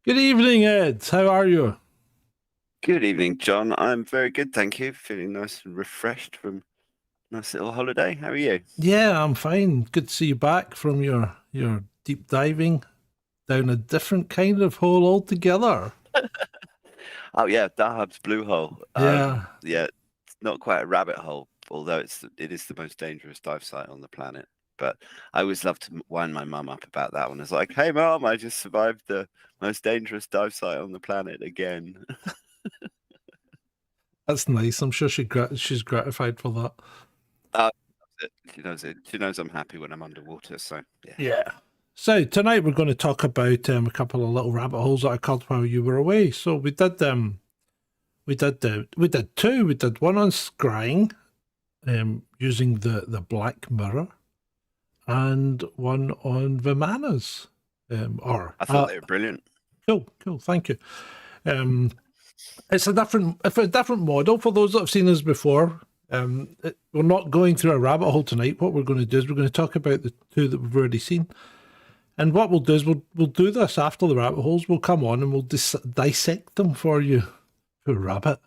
Good evening, Ed. How are you? Good evening, John. I'm very good, thank you. Feeling nice and refreshed from a nice little holiday. How are you? Yeah, I'm fine. Good to see you back from your deep diving down a different kind of hole altogether. Oh yeah, Dahab's blue hole. Yeah, Yeah, it's not quite a rabbit hole, although it is the most dangerous dive site on the planet. But I always love to wind my mum up about that one. It's like, hey mum, I just survived the most dangerous dive site on the planet again. that's nice. I'm sure she's gratified for that. Uh, she knows it. She knows I'm happy when I'm underwater. So yeah. Yeah. So tonight we're going to talk about a couple of little rabbit holes that I caught while you were away. So we did two. We did one on scrying, using the black mirror, and one on Vimanas. Or I thought they were brilliant. cool. Thank you. Um, it's a different model for those that have seen us before. We're not going through a rabbit hole tonight. What we're going to do is we're going to talk about the two that we've already seen. And what we'll do is we'll do this after the rabbit holes. We'll come on and we'll dissect them for you. For rabbit.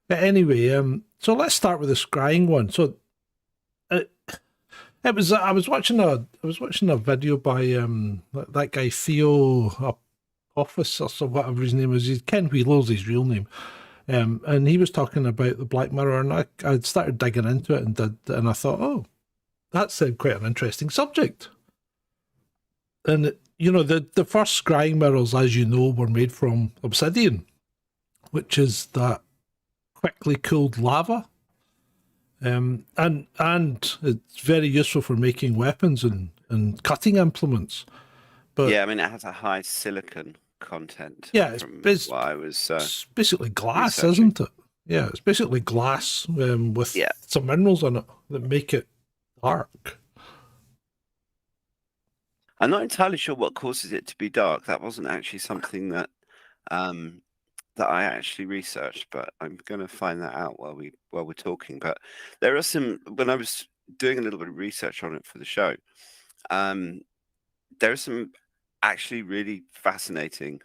But anyway, so let's start with the scrying one. So it, it was I was watching a video by that guy Theo Office or so whatever his name is. He's Ken Wheeler's his real name. And he was talking about the Black Mirror, and I started digging into it and I thought, oh, that's quite an interesting subject. And the first scrying mirrors, as you know, were made from obsidian, which is that quickly cooled lava. And it's very useful for making weapons and cutting implements. But Yeah, I mean it has a high silicon content yeah, from what I was it's basically glass, researching. isn't it? Yeah, it's basically glass with Yeah, some minerals in it that make it dark. I'm not entirely sure what causes it to be dark. That wasn't actually something um, that I actually researched, but I'm going to find that out while we're talking. But there are some when I was doing a little bit of research on it for the show. Um, there are some actually really fascinating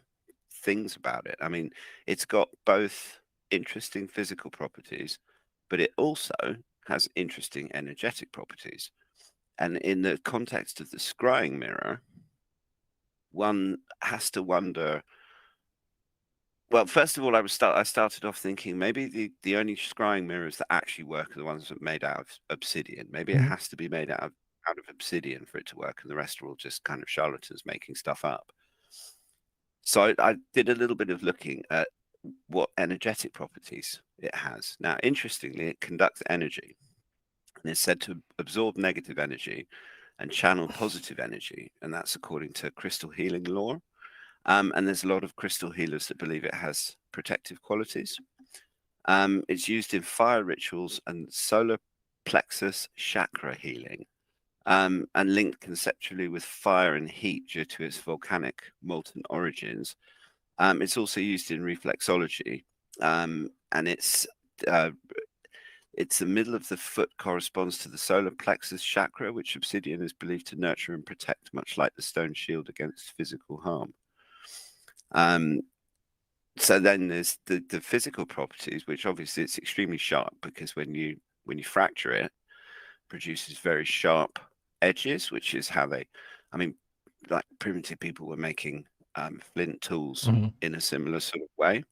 things about it. I mean, it's got both interesting physical properties, but it also has interesting energetic properties. And in the context of the scrying mirror, one has to wonder. Well, first of all, I started off thinking maybe the only scrying mirrors that actually work are the ones that are made out of obsidian. Maybe it Mhm. has to be made out of obsidian for it to work, and the rest are all just kind of charlatans making stuff up. So I did a little bit of looking at what energetic properties it has. Now, interestingly, it conducts energy and is said to absorb negative energy and channel positive energy, and that's according to crystal healing lore. And there's a lot of crystal healers that believe it has protective qualities. It's used in fire rituals and solar plexus chakra healing, and linked conceptually with fire and heat due to its volcanic molten origins. It's also used in reflexology, and uh, it's the middle of the foot corresponds to the solar plexus chakra, which obsidian is believed to nurture and protect, much like the stone shield against physical harm. Um, so then there's the physical properties, which obviously it's extremely sharp because when you fracture it, produces very sharp edges, which is how I mean, like primitive people were making flint tools Mhm. in a similar sort of way.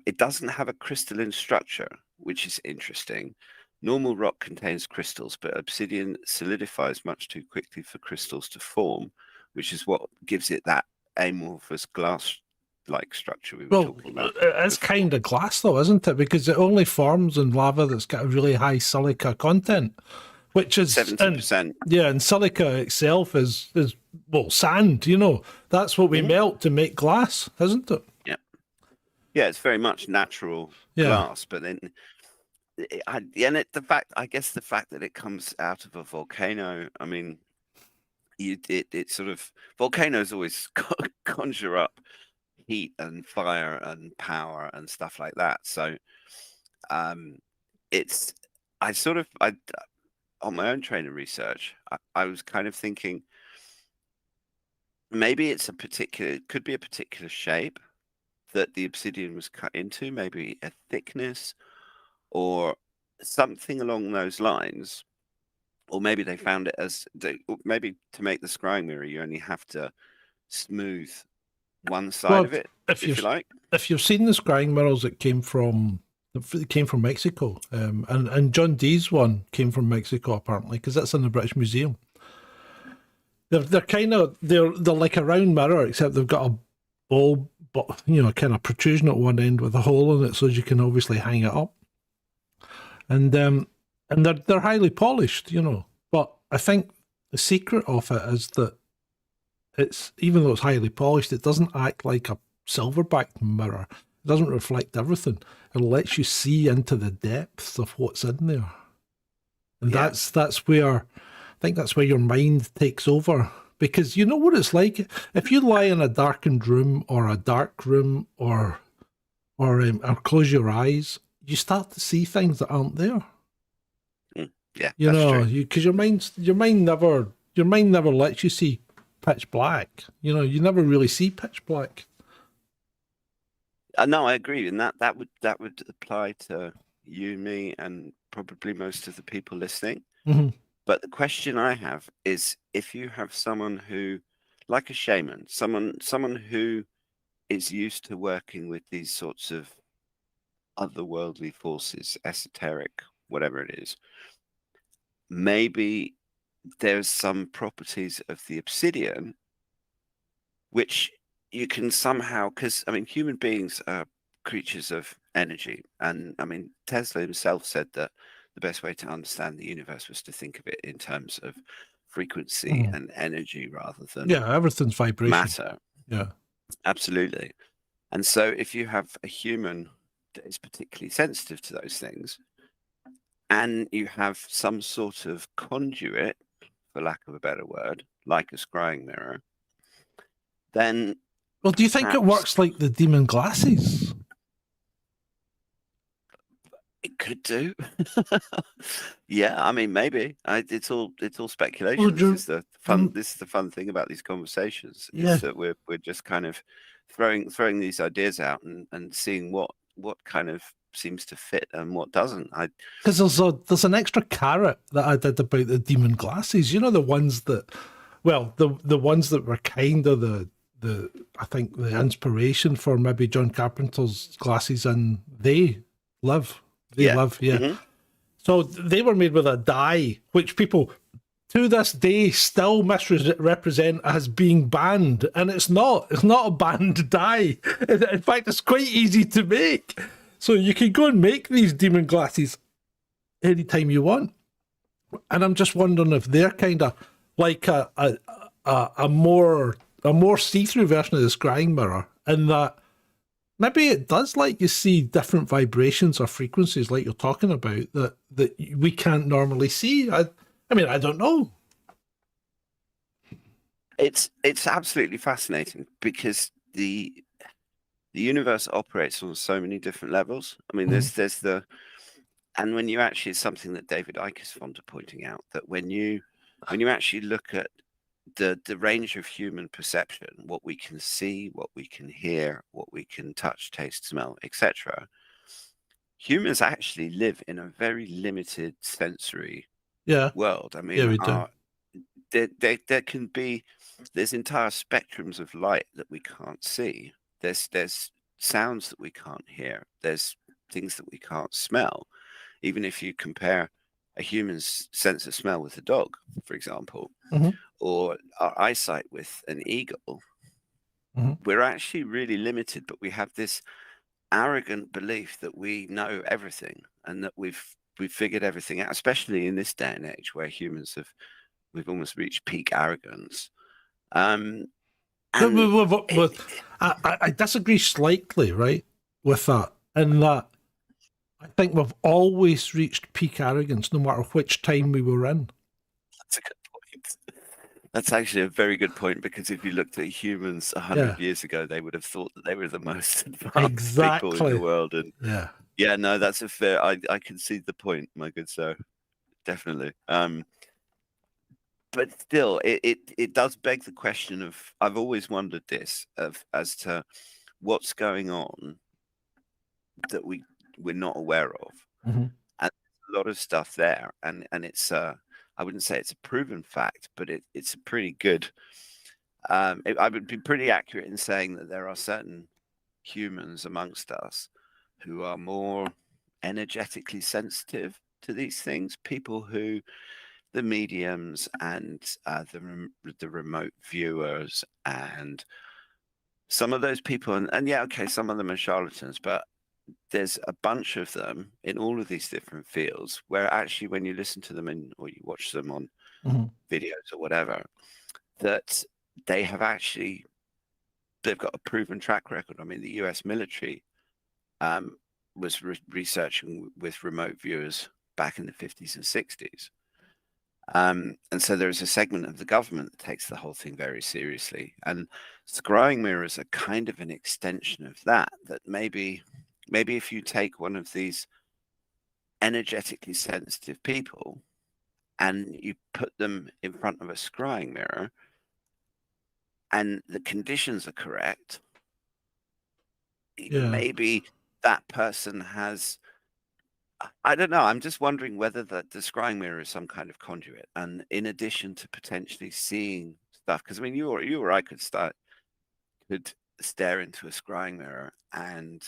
It doesn't have a crystalline structure, which is interesting. Normal rock contains crystals, but obsidian solidifies much too quickly for crystals to form, which is what gives it that amorphous glass-like structure we were Well, talking about it's before. kind of glass though, isn't it? Because it only forms in lava that's got a really high silica content, which is and 70%. yeah, and silica itself is well sand. That's what we Mhm. melt to make glass, isn't it? Yeah. Yeah, it's very much natural Yeah. glass, but then and I guess the fact that it comes out of a volcano, I mean, it sort of volcanoes always conjure up heat and fire and power and stuff like that. So um, it's I sort of I on my own trainer research, I was kind of thinking maybe it's it could be a particular shape that the obsidian was cut into, maybe a thickness or something along those lines. Or maybe they found it maybe to make the scrying mirror, you only have to smooth one side of it, if you like. If you've seen the scrying mirrors, it came from Mexico, and John Dee's one came from Mexico apparently, because that's in the British Museum. They're kind of they're like a round mirror, except they've got a bulb, but kind of protrusion at one end with a hole in it, so you can obviously hang it up. And they're highly polished, But I think the secret of it is that it's, even though it's highly polished, it doesn't act like a silver-backed mirror. It doesn't reflect everything. It lets you see into the depths of what's in there. And that's where, I think that's where your mind takes over. Because you know what it's like? If you lie in a darkened room or a dark room or close your eyes, you start to see things that aren't there. Yeah, because your mind never lets you see pitch black. You never really see pitch black. No, I agree, and that would apply to you, me, and probably most of the people listening. Mm-hmm. But the question I have is, if you have someone who, like a shaman, someone who is used to working with these sorts of otherworldly forces, esoteric, whatever it is, maybe there's some properties of the obsidian which you can somehow, because human beings are creatures of energy, and Tesla himself said that the best way to understand the universe was to think of it in terms of frequency and energy rather than everything's vibration, matter. Yeah, absolutely. And so if you have a human that is particularly sensitive to those things, and you have some sort of conduit, for lack of a better word, like a scrying mirror, then... Well, do you think it works like the demon glasses? It could do. Yeah, maybe. It's all speculation. Well, this is the fun thing about these conversations. Is that we're just kind of throwing these ideas out and seeing what kind of seems to fit and what doesn't. Because there's an extra carrot that I did about the demon glasses. The ones that, the ones that were kind of the I think the inspiration for maybe John Carpenter's glasses, and They Live. Mm-hmm. So they were made with a dye, which people to this day still misrepresent as being banned, and it's not. It's not a banned dye. In fact, it's quite easy to make. So you can go and make these demon glasses anytime you want. And I'm just wondering if they're kind of like a more see-through version of the scrying mirror, in that maybe it does let you see different vibrations or frequencies, like you're talking about, that we can't normally see. I don't know. It's absolutely fascinating, because the universe operates on so many different levels. There's the, and when you actually, it's something that David Icke is fond of pointing out, that when you actually look at the range of human perception, what we can see, what we can hear, what we can touch, taste, smell, etc., humans actually live in a very limited sensory world. We do. There can be, there's entire spectrums of light that we can't see. There's sounds that we can't hear. There's things that we can't smell. Even if you compare a human's sense of smell with a dog, for example, or our eyesight with an eagle, we're actually really limited, but we have this arrogant belief that we know everything and that we've figured everything out, especially in this day and age where we've almost reached peak arrogance. I disagree slightly, right, with that, in that I think we've always reached peak arrogance, no matter which time we were in. That's a good point. That's actually a very good point, because if you looked at humans 100 years ago, they would have thought that they were the most advanced people in the world. And no, that's a fair. I can see the point, my good sir, definitely. But but still, it does beg the question of, I've always wondered this, of as to what's going on that we're not aware of. Mhm. And a lot of stuff there, and it's I wouldn't say it's a proven fact, but it's a pretty good. I would be pretty accurate in saying that there are certain humans amongst us who are more energetically sensitive to these things. People who, the mediums and the remote viewers, and some of those people, and yeah, okay, some of them are charlatans, but there's a bunch of them in all of these different fields where actually when you listen to them or you watch them on Mhm. videos or whatever, that they have actually, they've got a proven track record. I mean, the US military was researching with remote viewers back in the 50s and 60s. And so there's a segment of the government that takes the whole thing very seriously. And scrying mirrors are kind of an extension of that, that maybe if you take one of these energetically sensitive people and you put them in front of a scrying mirror and the conditions are correct, Yeah. maybe that person has, I don't know. I'm just wondering whether the scrying mirror is some kind of conduit, and in addition to potentially seeing stuff, because I mean, you or I could stare into a scrying mirror, and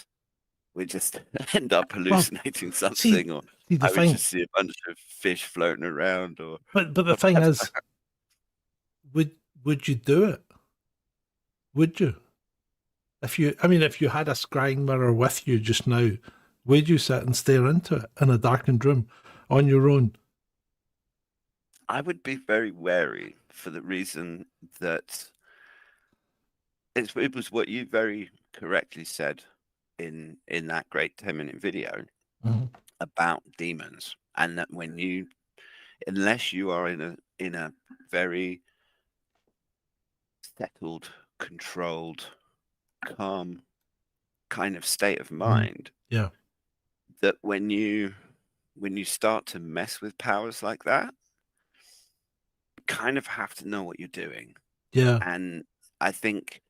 we just end up Well, hallucinating see, something, or see the I would thing, just see a bunch of fish floating around, or but the thing whatever. is, would you do it? Would you? If you had a scrying mirror with you just now, would you sit and stare into it in a darkened room on your own? I would be very wary for the reason that it was what you very correctly said in that great 10-minute video Mhm. about demons, and that unless you are in a very settled, controlled, calm kind of state of Mhm. mind, Yeah. that when you start to mess with powers like that, you kind of have to know what you're doing. Yeah. And I think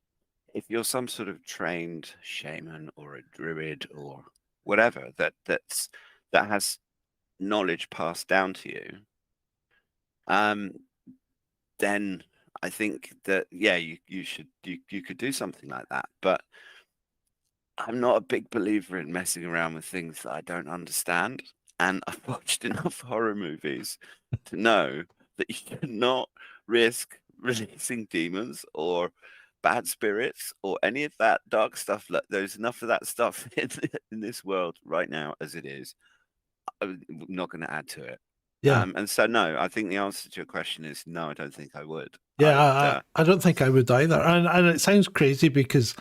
if you're some sort of trained shaman or a druid or whatever that has knowledge passed down to you, um, then I think that yeah, you could do something like that. But I'm not a big believer in messing around with things that I don't understand. And I've watched enough horror movies to know that you cannot risk releasing demons or bad spirits or any of that dark stuff. There's enough of that stuff in this world right now as it is. I'm not going to add to it. Yeah. And so, no, I think the answer to your question is no, I don't think I would. I Yeah. would, I don't think I would either. And it sounds crazy because,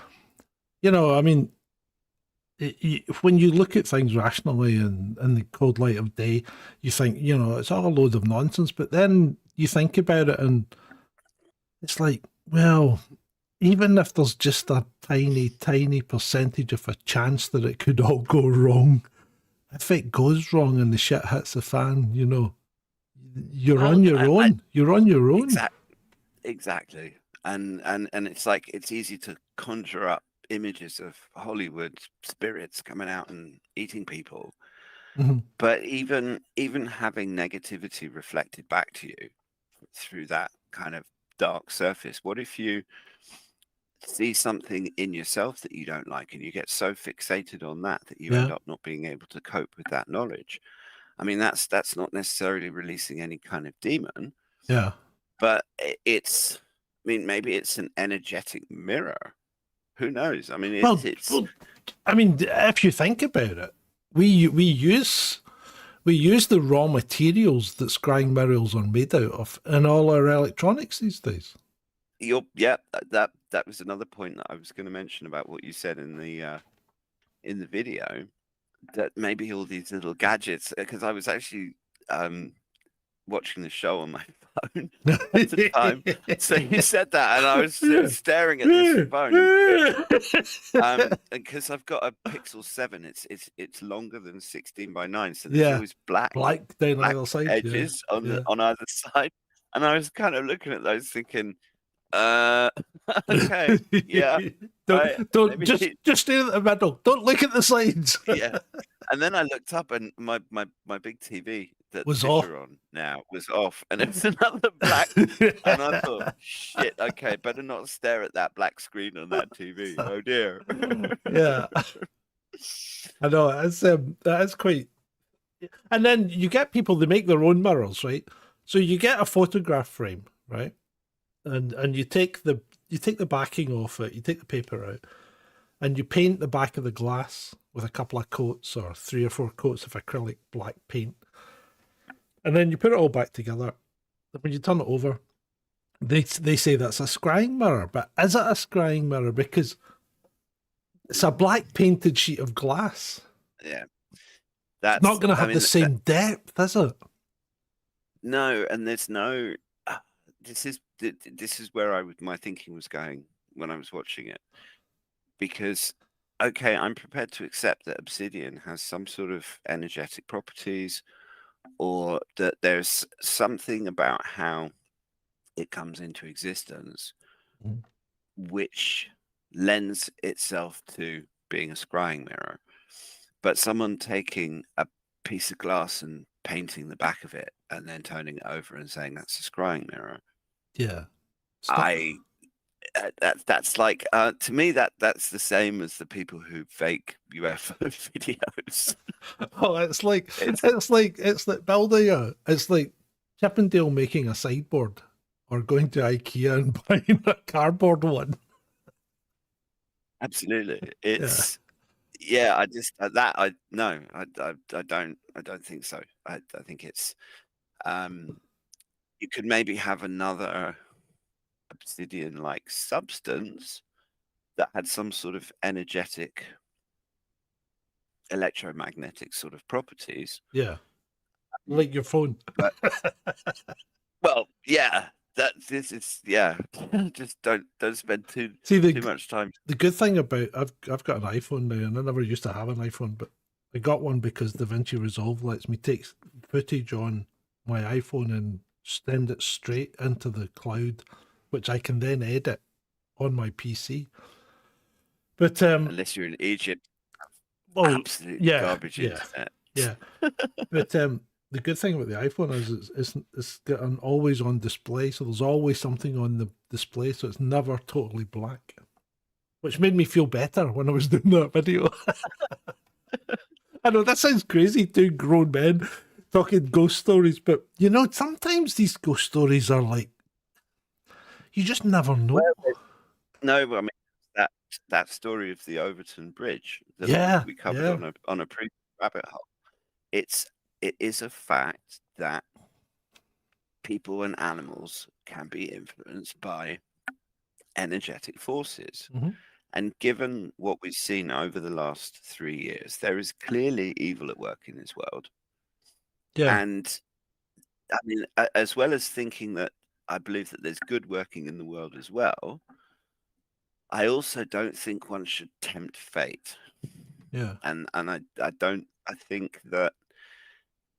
when you look at things rationally and in the cold light of day, you think, it's all a load of nonsense. But then you think about it and it's like, well, even if there's just a tiny, tiny percentage of a chance that it could all go wrong, if it goes wrong and the shit hits the fan, you're well, on your own. You're on your own. Exactly. And it's like it's easy to conjure up images of Hollywood spirits coming out and eating people. Mhm. But even having negativity reflected back to you through that kind of dark surface, what if you see something in yourself that you don't like and you get so fixated on that you end Yeah. up not being able to cope with that knowledge? I mean, that's not necessarily releasing any kind of demon, Yeah. but it's, I mean, maybe it's an energetic mirror. Who knows? I mean, Well, it's if you think about it, we use the raw materials that scrying mirrors are made out of in all our electronics these days. yeah, that was another point that I was going to mention about what you said in the video, that maybe all these little gadgets, because I was actually watching the show on my phone at the time. So you said that, and I was staring at this phone, and because I've got a Pixel 7, it's longer than 16:9, so there's Yeah. always black Black down either side. Yeah. edges on Yeah. on either side. And I was kind of looking at those thinking, uh, okay, yeah, right, don't maybe, just stay in the middle. Don't look at the sides. yeah. And then I looked up, and my big TV that the Was fish off. are on now was off, and it was another black. And I thought, shit, okay, better not stare at that black screen on that TV. Oh dear. Yeah, I know. That's quite. And then you get people, they make their own mirrors, right? So you get a photograph frame, right? And you take the backing off it, you take the paper out, and you paint the back of the glass with a couple of coats or 3 or 4 coats of acrylic black paint. And then you put it all back together. When you turn it over, they say that's a scrying mirror. But is it a scrying mirror? Because it's a black painted sheet of glass. Yeah, It's not going to I have mean, the same depth, is it? no, and there's no. This is where my thinking was going when I was watching it, because okay, I'm prepared to accept that obsidian has some sort of energetic properties, or that there's something about how it comes into existence Mm. which lends itself to being a scrying mirror. But someone taking a piece of glass and painting the back of it and then turning it over and saying that's a scrying mirror, Yeah. I that's like to me that's the same as the people who fake UFO videos. Oh, it's like building it's like Chippendale making a sideboard or going to IKEA and buying a cardboard one. Absolutely, Yeah. yeah. I just that I no, I don't think so. I think it's you could maybe have another obsidian-like substance that had some sort of energetic electromagnetic sort of properties. Yeah. Like your phone. But well, yeah, that this is yeah. Just don't spend too See too much time. the good thing about I've got an iPhone now, and I never used to have an iPhone, but I got one because DaVinci Resolve lets me take footage on my iPhone and send it straight into the cloud, which I can then edit on my PC. But Unless you're in Egypt, well, absolutely yeah, garbage yeah, internet. yeah. But the good thing about the iPhone is it's got an always on display, so there's always something on the display, so it's never totally black, which made me feel better when I was doing that video. I know that sounds crazy, two grown men talking ghost stories, but you know, sometimes these ghost stories are like, you just never know. Well, no, I mean that that story of the Overton Bridge that Yeah, we covered yeah, on a previous rabbit hole. It is a fact that people and animals can be influenced by energetic forces. hmm And given what we've seen over the last 3 years, there is clearly evil at work in this world. yeah, And I mean, as well as thinking that I believe that there's good working in the world as well, I also don't think one should tempt fate. yeah. And I think that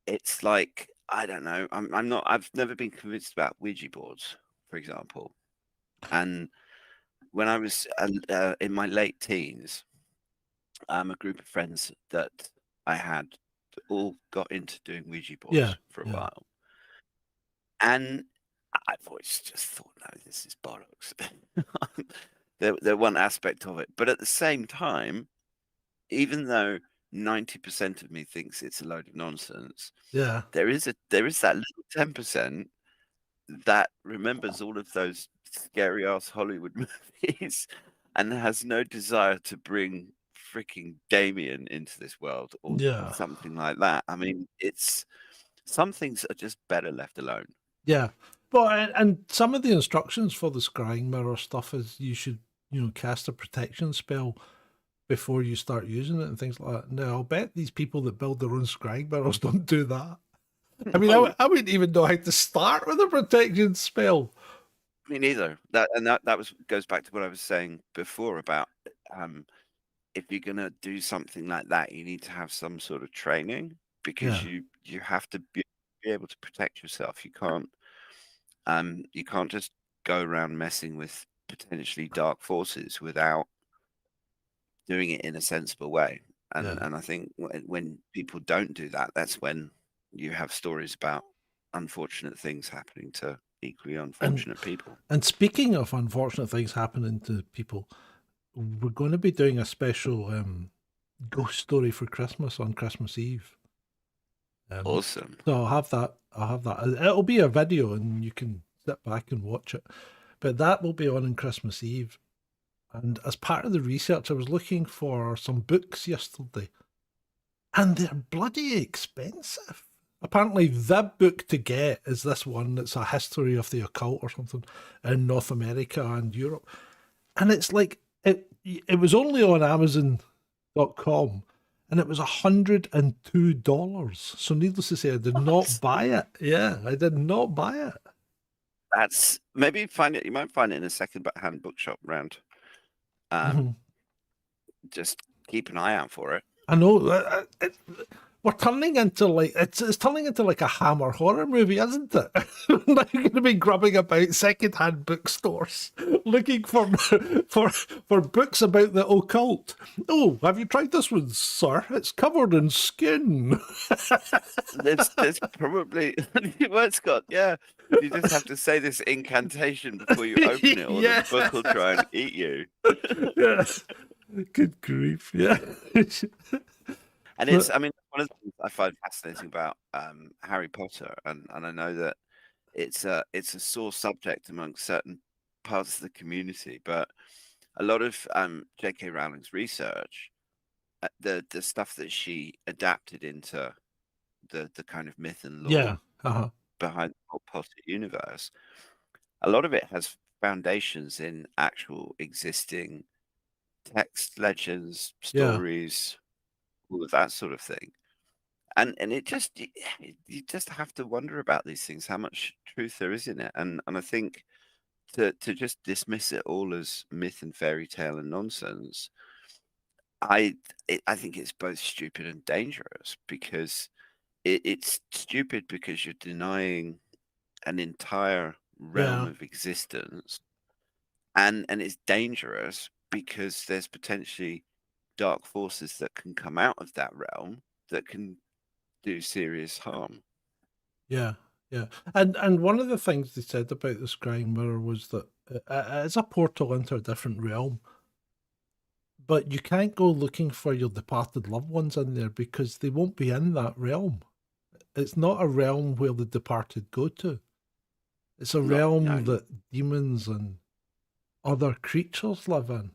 it's like, I don't know, I've never been convinced about Ouija boards, for example. And when I was in my late teens, a group of friends that I had all got into doing Ouija Yeah, boards for a yeah, while. And I've always just thought, no, this is bollocks. There one aspect of it. But at the same time, even though 90% of me thinks it's a load of nonsense, yeah, there is that little 10% that remembers all of those scary ass Hollywood movies and has no desire to bring freaking Damien into this world or yeah, something like that. I mean, it's some things are just better left alone. yeah. But and some of the instructions for the scrying mirror stuff is you should, you know, cast a protection spell before you start using it and things like that. Now, I'll bet these people that build their own scrying mirrors don't do that. I mean, No, I wouldn't even know how to start with a protection spell. me neither. That was goes back to what I was saying before about if you're gonna do something like that, you need to have some sort of training because Yeah, you have to be able to protect yourself. You can't You can't just go around messing with potentially dark forces without doing it in a sensible way. And Yeah. I think when people don't do that, that's when you have stories about unfortunate things happening to equally And unfortunate people. and speaking of unfortunate things happening to people, we're going to be doing a special ghost story for Christmas on Christmas Eve. Awesome. So I'll have that. I'll have that. It'll be a video, and you can sit back and watch it. But that will be on Christmas Eve. And as part of the research, I was looking for some books yesterday, and they're bloody expensive. Apparently, the book to get is this one that's a history of the occult or something in North America and Europe. And it's like it was only on Amazon.com, and it was $102. So needless to say, I did not buy it. Yeah, I did not buy it. That's maybe find it. You might find it in a second-hand bookshop around. Just keep an eye out for it. I know. We're turning into like it's turning into like a Hammer horror movie, isn't it? We're going to be grubbing about second-hand bookstores looking for books about the occult. Oh, have you tried this one, sir? It's covered in skin. There's probably well, Scott. Yeah, you just have to say this incantation before you open it, or Yeah. the book will try and eat you. Yeah. Good grief. Yeah. And it's, I mean, one of the things I find fascinating about Harry Potter, and I know that it's a sore subject amongst certain parts of the community, but a lot of J.K. Rowling's research, the stuff that she adapted into the kind of myth and lore Yeah. Uh-huh. behind the whole Potter universe, a lot of it has foundations in actual existing text, legends, Yeah. stories, all of that sort of thing. And it just you just have to wonder about these things, how much truth there is in it. And I think to just dismiss it all as myth and fairy tale and nonsense, I think it's both stupid and dangerous, because it's stupid because you're denying an entire realm Yeah. of existence, and it's dangerous because there's potentially dark forces that can come out of that realm that can do serious harm. Yeah, yeah. And one of the things they said about the scrying mirror was that it's a portal into a different realm, but you can't go looking for your departed loved ones in there because they won't be in that realm. It's not a realm where the departed go to. It's a realm No. that demons and other creatures live in.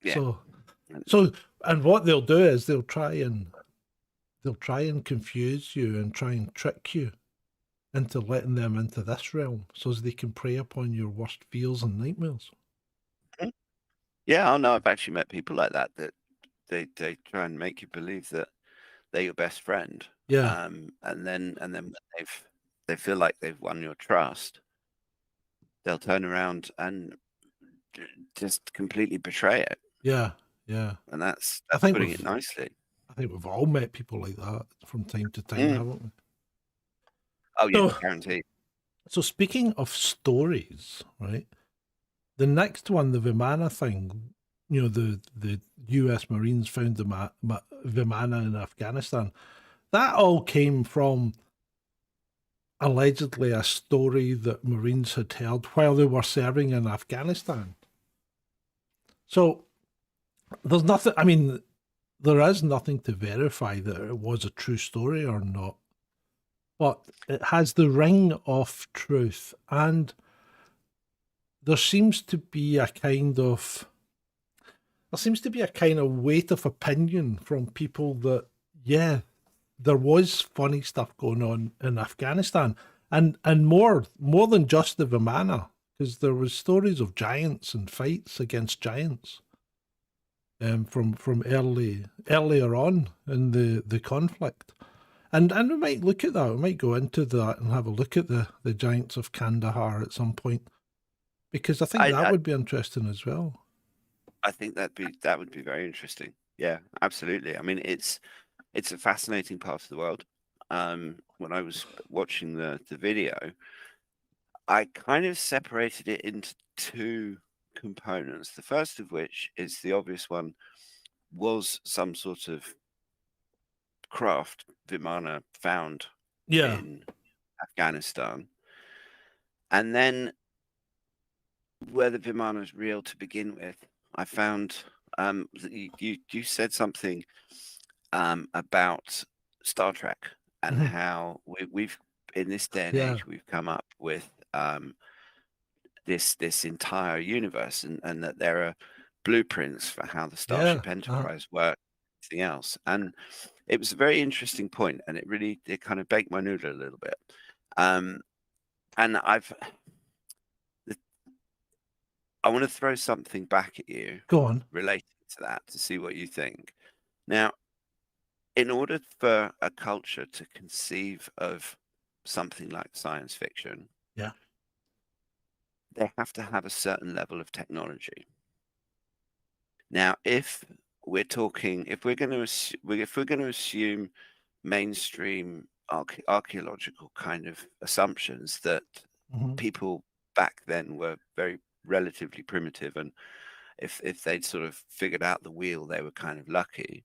Yeah. So and what they'll do is they'll try and confuse you and try and trick you into letting them into this realm so as they can prey upon your worst fears and nightmares. Yeah, I know. I've actually met people like that they try and make you believe that they're your best friend. Yeah, And then when they feel like they've won your trust, they'll turn around and just completely betray it. yeah, yeah. And that's I think putting it nicely. I think we've all met people like that from time to time, haven't we? Oh yeah, So, guaranteed. so speaking of stories, right? The next one, the Vimana thing, the U.S. Marines found the Vimana in Afghanistan. That all came from allegedly a story that Marines had heard while they were serving in Afghanistan. So there's nothing, I mean, there is nothing to verify that it was a true story or not, but it has the ring of truth. And there seems to be a kind of weight of opinion from people that, yeah, there was funny stuff going on in Afghanistan, and more than just the Vimana, because there was stories of giants and fights against giants from earlier on in the conflict. And we might look at that. We might go into that and have a look at the giants of Kandahar at some point, because I think that would be interesting as well. I think that would be very interesting. Yeah, absolutely. I mean, it's a fascinating part of the world. When I was watching the video, I kind of separated it into two components. The first of which is the obvious one, was some sort of craft Vimana found Yeah. in Afghanistan. And then were the Vimanas real to begin with? I found that you said something about Star Trek and Mhm. how we've in this day and Yeah. age we've come up with this entire universe, and that there are blueprints for how the Yeah. Starship Enterprise works, everything else. And it was a very interesting point, and it kind of baked my noodle a little bit. And I want to throw something back at you Go on. related to that to see what you think. Now, in order for a culture to conceive of something like science fiction, Yeah. they have to have a certain level of technology. Now, if we're talking, if we're going to assume mainstream archaeological kind of assumptions that Mhm. people back then were very relatively primitive, and if they'd sort of figured out the wheel, they were kind of lucky.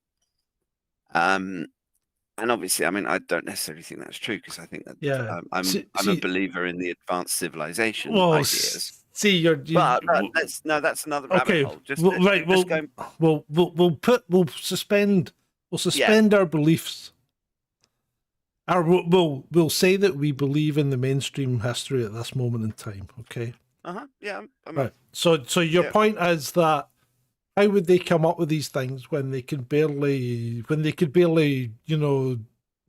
And obviously, I mean, I don't necessarily think that's true, because I think that Yeah. I'm a See, believer in the advanced civilization well, ideas. see, But that's another rabbit okay. hole. Just Well, right. just going. We'll suspend. We'll Yeah. suspend our beliefs. We'll say that we believe in the mainstream history at this moment in time. Okay. Yeah. Right. So your Yeah. point is that how would they come up with these things when they could barely,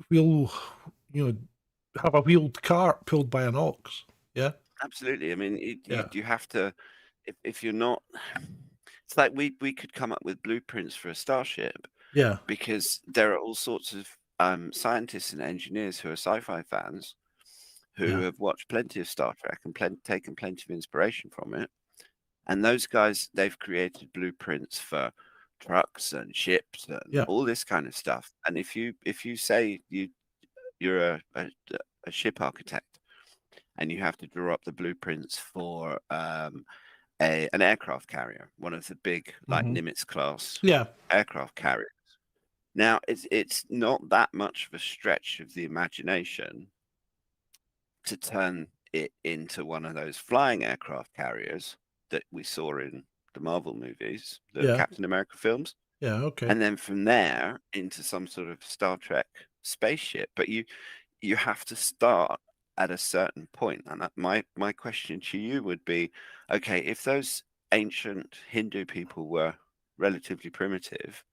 wheel, you know, have a wheeled cart pulled by an ox? Yeah. Absolutely. I mean, Yeah. you have to, if you're not, it's like we could come up with blueprints for a starship, Yeah. because there are all sorts of scientists and engineers who are sci-fi fans who Yeah. have watched plenty of Star Trek and taken plenty of inspiration from it. And those guys, they've created blueprints for trucks and ships and Yeah. all this kind of stuff. And if you say you're a ship architect, and you have to draw up the blueprints for an aircraft carrier, one of the big like Hmm. Nimitz class Yeah. aircraft carriers. Now, it's not that much of a stretch of the imagination to turn it into one of those flying aircraft carriers that we saw in the Marvel movies, the Yeah. Captain America films, Yeah. Okay. and then from there into some sort of Star Trek spaceship. But you have to start at a certain point. And my question to you would be, okay, if those ancient Hindu people were relatively primitive,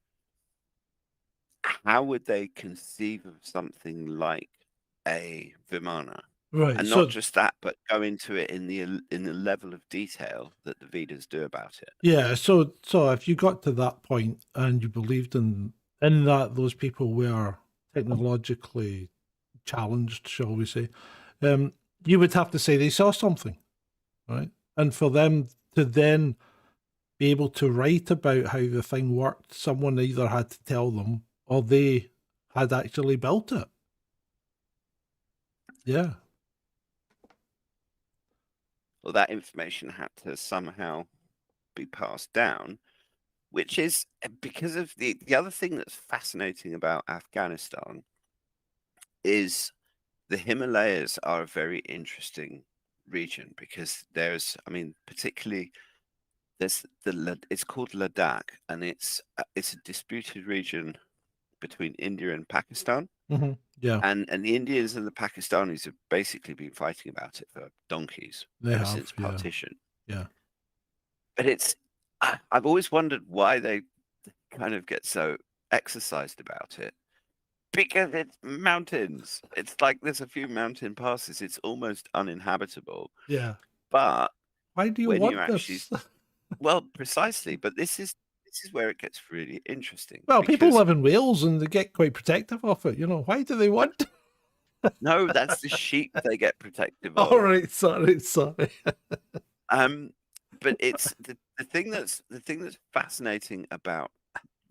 how would they conceive of something like a Vimana? Right. And not So just that, but go into it in the level of detail that the Vedas do about it. yeah. So if you got to that point and you believed in that those people were technologically challenged, shall we say, you would have to say they saw something, right? And for them to then be able to write about how the thing worked, someone either had to tell them or they had actually built it. Yeah. Well, that information had to somehow be passed down, which is because of the other thing that's fascinating about Afghanistan is the Himalayas are a very interesting region, because there's, I mean, particularly there's it's called Ladakh, and it's a disputed region between India and Pakistan. Hmm. Yeah. And the Indians and the Pakistanis have basically been fighting about it for donkeys They ever have. since Yeah. partition. Yeah. But I've always wondered why they kind of get so exercised about it, because it's mountains. It's like there's a few mountain passes. It's almost uninhabitable. Yeah. But Why do you when you want actually, this? well, precisely. But this is where it gets really interesting, Well, people because live in Wales and they get quite protective of it. Why do they no, want? no, that's the sheep they get protective All of. right, sorry. Um, but it's the thing that's fascinating about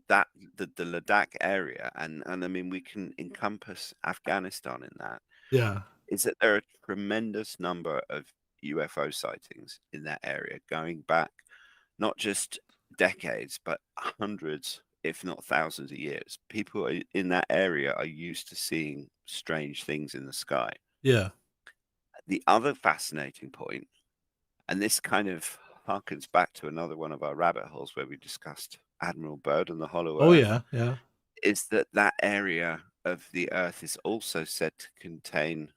that the Ladakh area, and I mean we can encompass Afghanistan in that, Yeah. is that there are a tremendous number of UFO sightings in that area going back not just decades, but hundreds, if not thousands of years. People in that area are used to seeing strange things in the sky. Yeah. The other fascinating point, and this kind of harkens back to another one of our rabbit holes where we discussed Admiral Byrd and the Hollow Oh, Earth, yeah. Yeah. is that that area of the Earth is also said to contain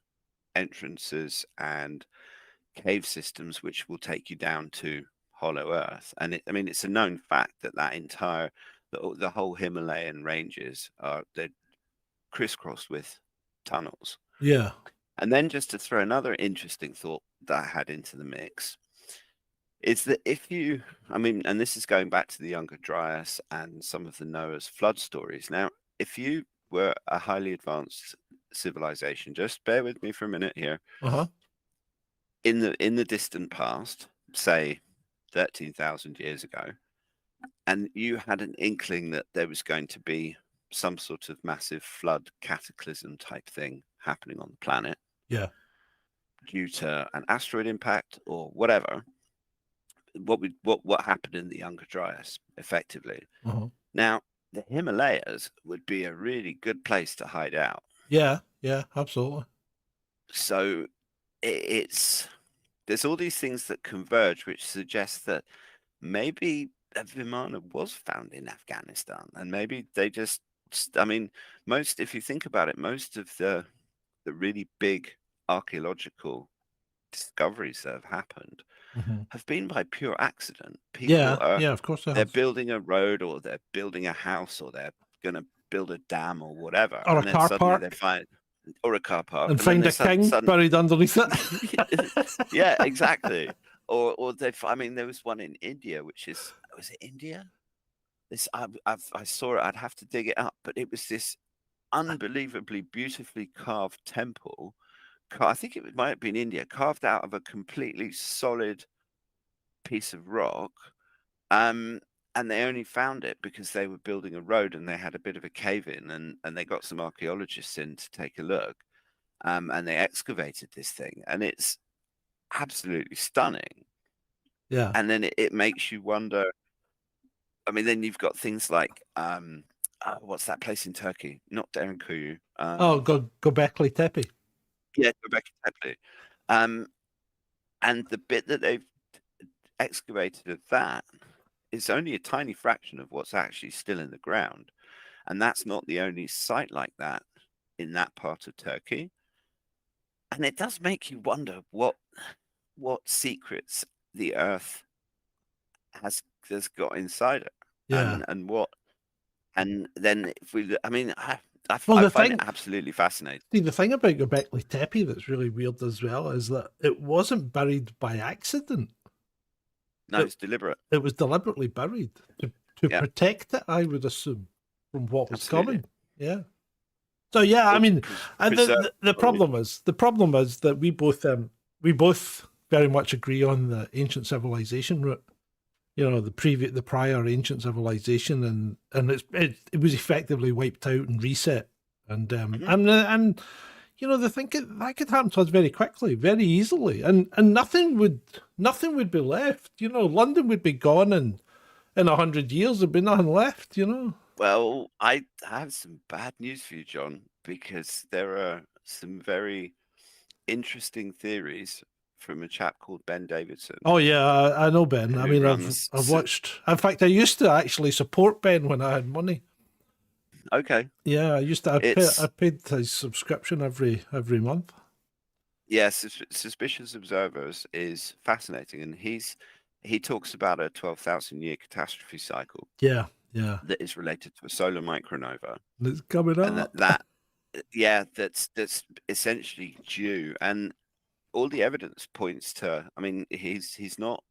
entrances and cave systems which will take you down to Hollow Earth. And I mean, it's a known fact that that entire the whole Himalayan ranges they're crisscrossed with tunnels. Yeah. And then just to throw another interesting thought that I had into the mix is that if you, I mean, and this is going back to the Younger Dryas and some of the Noah's flood stories. Now, if you were a highly advanced civilization, just bear with me for a minute here. Uh-huh. In the distant past, say 13,000 years ago, and you had an inkling that there was going to be some sort of massive flood cataclysm type thing happening on the planet, Yeah. due to an asteroid impact or whatever, what happened in the Younger Dryas effectively. Uh-huh. Now, the Himalayas would be a really good place to hide out. Yeah. Yeah. Absolutely. So there's all these things that converge, which suggest that maybe Vimana was found in Afghanistan, and maybe they just, I mean, if you think about it, most of the really big archaeological discoveries that have happened Mm-hmm. have been by pure accident. Yeah. People are, Yeah. Of course they they're have. building a road, or they're building a house, or they're going to build a dam or whatever, Or a and then car suddenly they park. find, or a car park, And and then find they a king suddenly buried underneath it. yeah, exactly. Or I mean, there was one in India, was it India? This I saw it. I'd have to dig it up, but it was this unbelievably beautifully carved temple. I think it might have been India, carved out of a completely solid piece of rock. And they only found it because they were building a road and they had a bit of a cave in, and they got some archaeologists in to take a look. And they excavated this thing, and it's absolutely stunning. Yeah. And then it makes you wonder. I mean, then you've got things like what's that place in Turkey? Not Derinkuyu. Oh, Göbekli Tepe. Yeah, Göbekli Tepe. And the bit that they've excavated of that is only a tiny fraction of what's actually still in the ground, and that's not the only site like that in that part of Turkey. And it does make you wonder what secrets the Earth has got inside it, Yeah. and then if we, I mean, I Well, the find thing, it absolutely fascinating. see, the thing about Göbekli Tepe that's really weird as well is that it wasn't buried by accident. No, it's deliberate. It was deliberately buried to Yeah, protect it, I would assume, from what was absolutely. coming. Yeah. So yeah, I Or mean, preserve the problem is that we both very much agree on the ancient civilization route. You know, the prior ancient civilization, and it was effectively wiped out and reset, and and you know, that could happen to us very quickly, very easily, and nothing would be left. You know, London would be gone, and in 100 years there'd be nothing left. You know. Well, I have some bad news for you, John, because there are some very interesting theories from a chap called Ben Davidson, Oh yeah, I know Ben. I who mean, runs. I've watched. In fact, I used to actually support Ben when I had money. Okay, Yeah, I used to. I it's paid his subscription every month. yes, Suspicious Observers is fascinating, and he talks about a 12,000 year catastrophe cycle Yeah, yeah. that is related to a solar micronova, And it's coming and up. yeah, that's essentially due, and all the evidence points to. I mean, he's not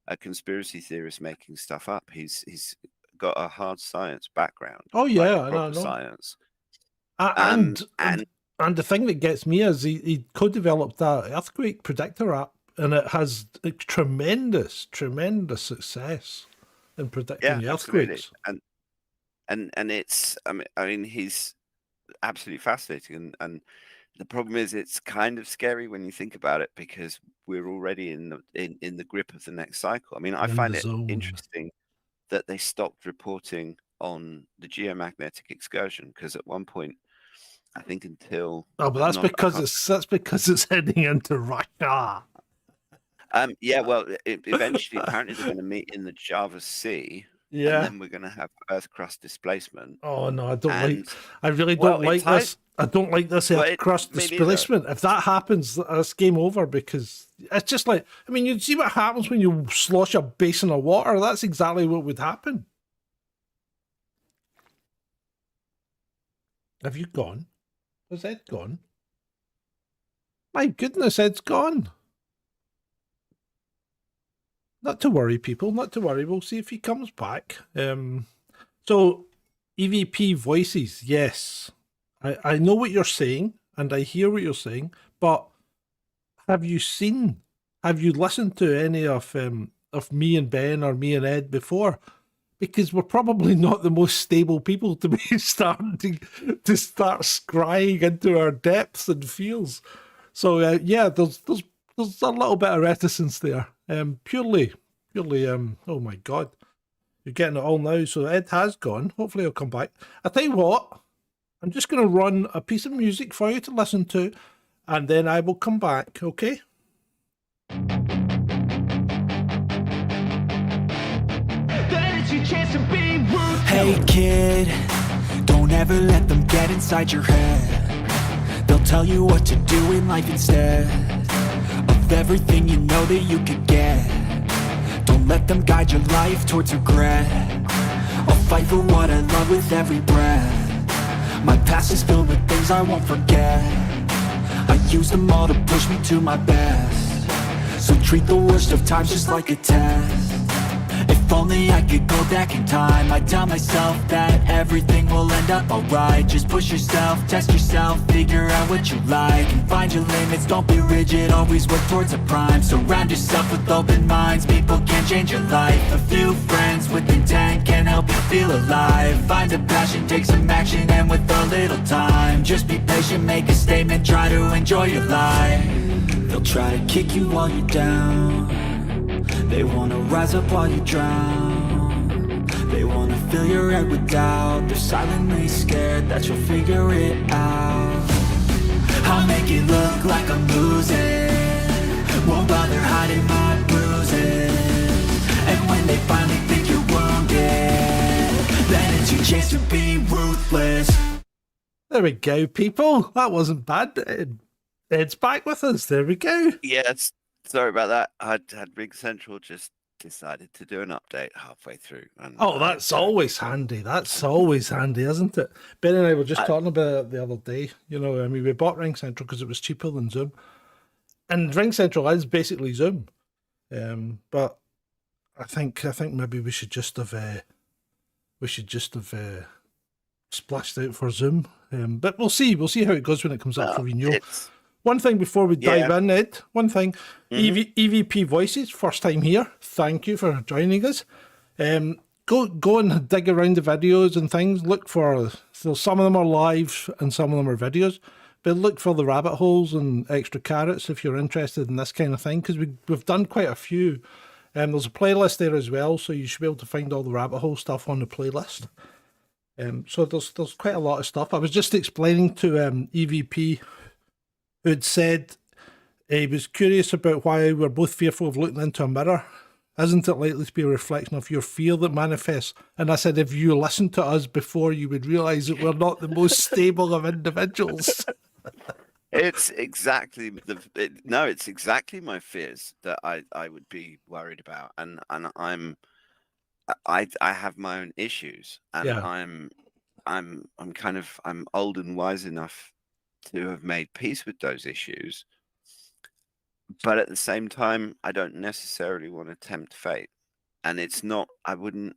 a conspiracy theorist making stuff up. He's got a hard science background, Oh like yeah, proper I know. science. And And and the thing that gets me is he co-developed that earthquake predictor app, and it has a tremendous success in yeah, predicting absolutely. earthquakes. And it's I mean he's absolutely fascinating, and the problem is it's kind of scary when you think about it, because we're already in the grip of the next cycle. I mean, I In find the it zone. interesting that they stopped reporting on the geomagnetic excursion, because at one point, I think until Oh, but that's because it's heading into Russia. yeah, well, eventually, apparently, they're going to meet in the Java Sea, and Yeah. then we're going to have Earth crust displacement. Oh no, And I really well, don't it like ties. this. I don't like this Well, Earth crust me neither. displacement. If that happens, it's game over, because it's just like, I mean, you see what happens when you slosh a basin of water. That's exactly what would happen. Have you gone? Has Ed gone? My goodness, Ed's gone. Not to worry, people. Not to worry. We'll see if he comes back. So, EVP voices, yes. I know what you're saying, and I hear what you're saying, but have you listened to any of me and Ben or me and Ed before? Because we're probably not the most stable people to be starting to start scrying into our depths and feels. So yeah, there's a little bit of reticence there. Purely. Oh my God, you're getting it all now. So Ed has gone. Hopefully he'll come back. I tell you what, I'm just going to run a piece of music for you to listen to, and then I will come back. Okay. Hey kid, don't ever let them get inside your head. They'll tell you what to do in life instead of everything you know that you could get. Don't let them guide your life towards regret. I'll fight for what I love with every breath. My past is filled with things I won't forget. I use them all to push me to my best. So treat the worst of times just like a test. If only I could go back in time, I'd tell myself that everything will end up alright. Just push yourself, test yourself, figure out what you like, and find your limits, don't be rigid, always work towards a prime. Surround yourself with open minds, people can change your life. A few friends with intent can help you feel alive. Find a passion, take some action, and with a little time, just be patient, make a statement, try to enjoy your life. They'll try to kick you while you're down. They wanna rise up while you drown. They wanna fill your head with doubt. They're silently scared that you'll figure it out. I'll make it look like I'm losing, won't bother hiding my bruises. And when they finally think you're wounded, then it's your chance to be ruthless. There we go, people. That wasn't bad. Ed's back with us. There we go. Yes. Sorry about that. I had Rig Central just decided to do an update halfway through. And That's always handy. That's always handy, isn't it? Ben and I were just talking about it the other day. You know, I mean, we bought Ring Central because it was cheaper than Zoom, and Ring Central is basically Zoom. But I think maybe we should just have splashed out for Zoom. But we'll see. We'll see how it goes when it comes up for renewal. One thing before we dive in, Ed, EVP Voices, first time here. Thank you for joining us. Go and dig around the videos and things. Look for, so some of them are live and some of them are videos, but look for the rabbit holes and extra carrots if you're interested in this kind of thing, because we've done quite a few. There's a playlist there as well, so you should be able to find all the rabbit hole stuff on the playlist. So there's quite a lot of stuff. I was just explaining to EVP, who'd said he was curious about why we're both fearful of looking into a mirror. Isn't it likely to be a reflection of your fear that manifests? And I said, if you listened to us before, you would realise that we're not the most stable of individuals. It's exactly it's exactly my fears that I would be worried about, and I have my own issues, and I'm old and wise enough to have made peace with those issues, but at the same time, I don't necessarily want to tempt fate. And it's not, I wouldn't,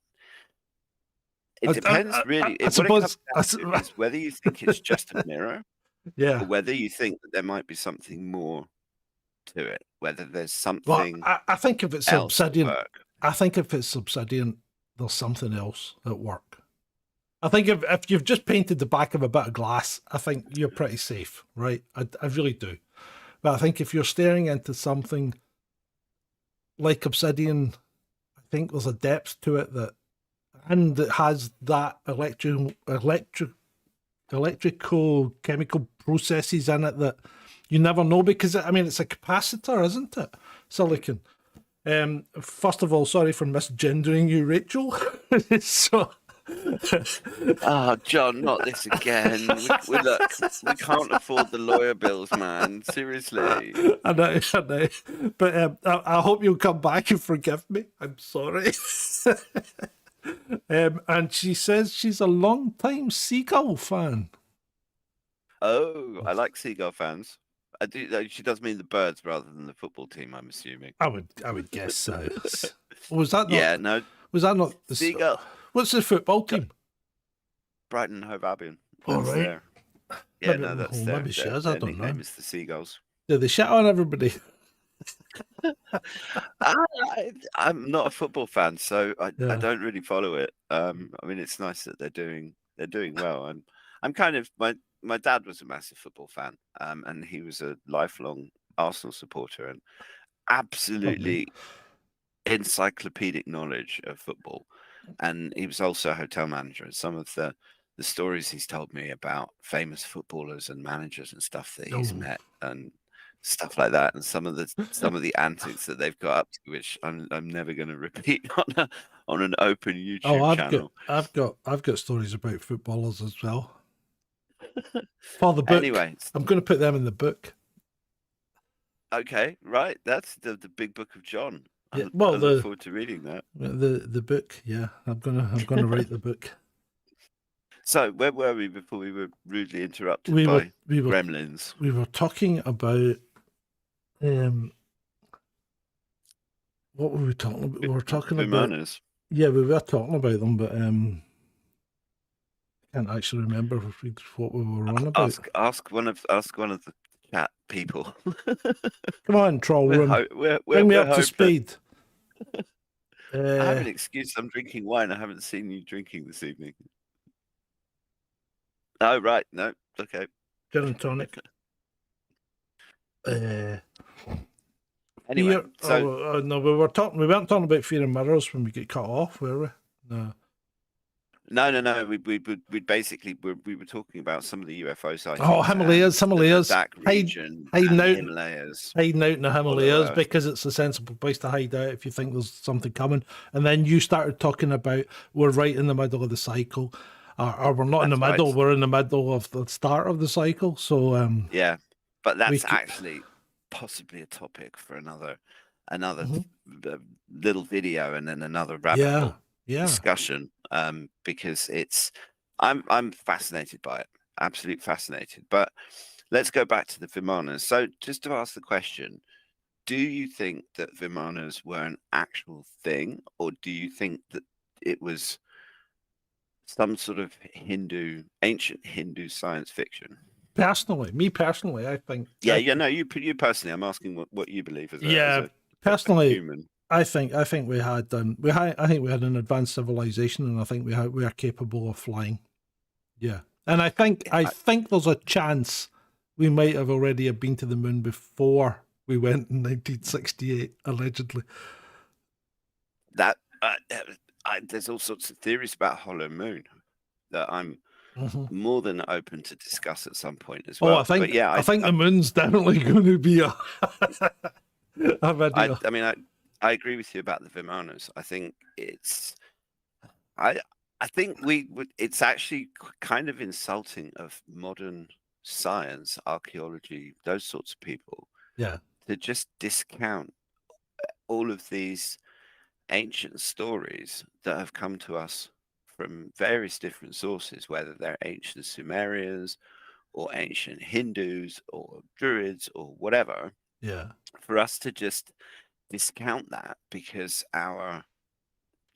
it depends really. I suppose is whether you think it's just a mirror, or whether you think that there might be something more to it, whether there's something. Well, I think if it's obsidian, there's something else at work. I think if you've just painted the back of a bit of glass, I think you're pretty safe, right? I really do. But I think if you're staring into something like obsidian, I think there's a depth to it and it has that electrical chemical processes in it that you never know, because I mean it's a capacitor, isn't it? Silicon. First of all, sorry for misgendering you, Rachel. So Oh, John, not this again. Look, we can't afford the lawyer bills, man. Seriously. I know. But I hope you'll come back and forgive me. I'm sorry. And she says she's a long-time Seagull fan. Oh, I like Seagull fans. I do. She does mean the birds rather than the football team, I'm assuming. I would guess so. Was that not? Yeah, no. Was that not the Seagull? What's the football team? Brighton and Hove Albion. All That's right. there. Yeah, Maybe- no, that's oh, their, maybe she their, is, I their don't know. nickname is the Seagulls. Do they shit on everybody? I'm not a football fan, so I Yeah. don't really follow it. I mean, it's nice that they're doing well. I'm kind of my dad was a massive football fan, and he was a lifelong Arsenal supporter and absolutely encyclopedic knowledge of football. And he was also a hotel manager. And some of the stories he's told me about famous footballers and managers and stuff that he's Oh. met and stuff like that, and some of the antics that they've got up to, which I'm never going to repeat on an open YouTube channel. I've got stories about footballers as well. For the book. Anyway, I'm going to put them in the book. okay, right. That's the big book of John. Yeah, I well, look forward to reading that. The book, yeah. I'm gonna write the book. So where were we before we were rudely interrupted We by were gremlins? we were talking about what were we talking about? We were talking about Vimanas. we were talking about them, but I can't actually remember what we were on about. Ask one of the chat people. Come on, troll room. Bring me up to speed. I have an excuse. I'm drinking wine. I haven't seen you drinking this evening. Oh, right. No. Okay. Gin and tonic. Anyway, no, we weren't talking about fear and mirrors when we get cut off, were we? No. No. We basically we were talking about some of the UFO sightings. Oh, Himalayas. The DAC region, hiding out, Himalayas. Hiding out in the Himalayas because it's a sensible place to hide out if you think there's something coming. And then you started talking about we're right in the middle of the cycle. Or we're not in the middle, right. We're in the middle of the start of the cycle. So yeah, but that's actually possibly a topic for another little video and then another rabbit hole discussion. Because I'm fascinated by it, absolutely fascinated. But let's go back to the Vimanas. So just to ask the question, do you think that Vimanas were an actual thing, or do you think that it was some sort of ancient Hindu science fiction? Me personally, I think. You personally. I'm asking what you believe as a personally, human. I think we had an advanced civilization, and I think we are capable of flying. Yeah, and I think there's a chance we might have already have been to the moon before we went in 1968, allegedly. That. There's all sorts of theories about hollow moon that I'm more than open to discuss at some point as well. I think the moon's definitely going to be a video. I mean, I agree with you about the Vimanas. I think it's actually kind of insulting of modern science, archaeology, those sorts of people. Yeah, to just discount all of these ancient stories that have come to us from various different sources, whether they're ancient Sumerians or ancient Hindus or Druids or whatever. Yeah. For us to just discount that because our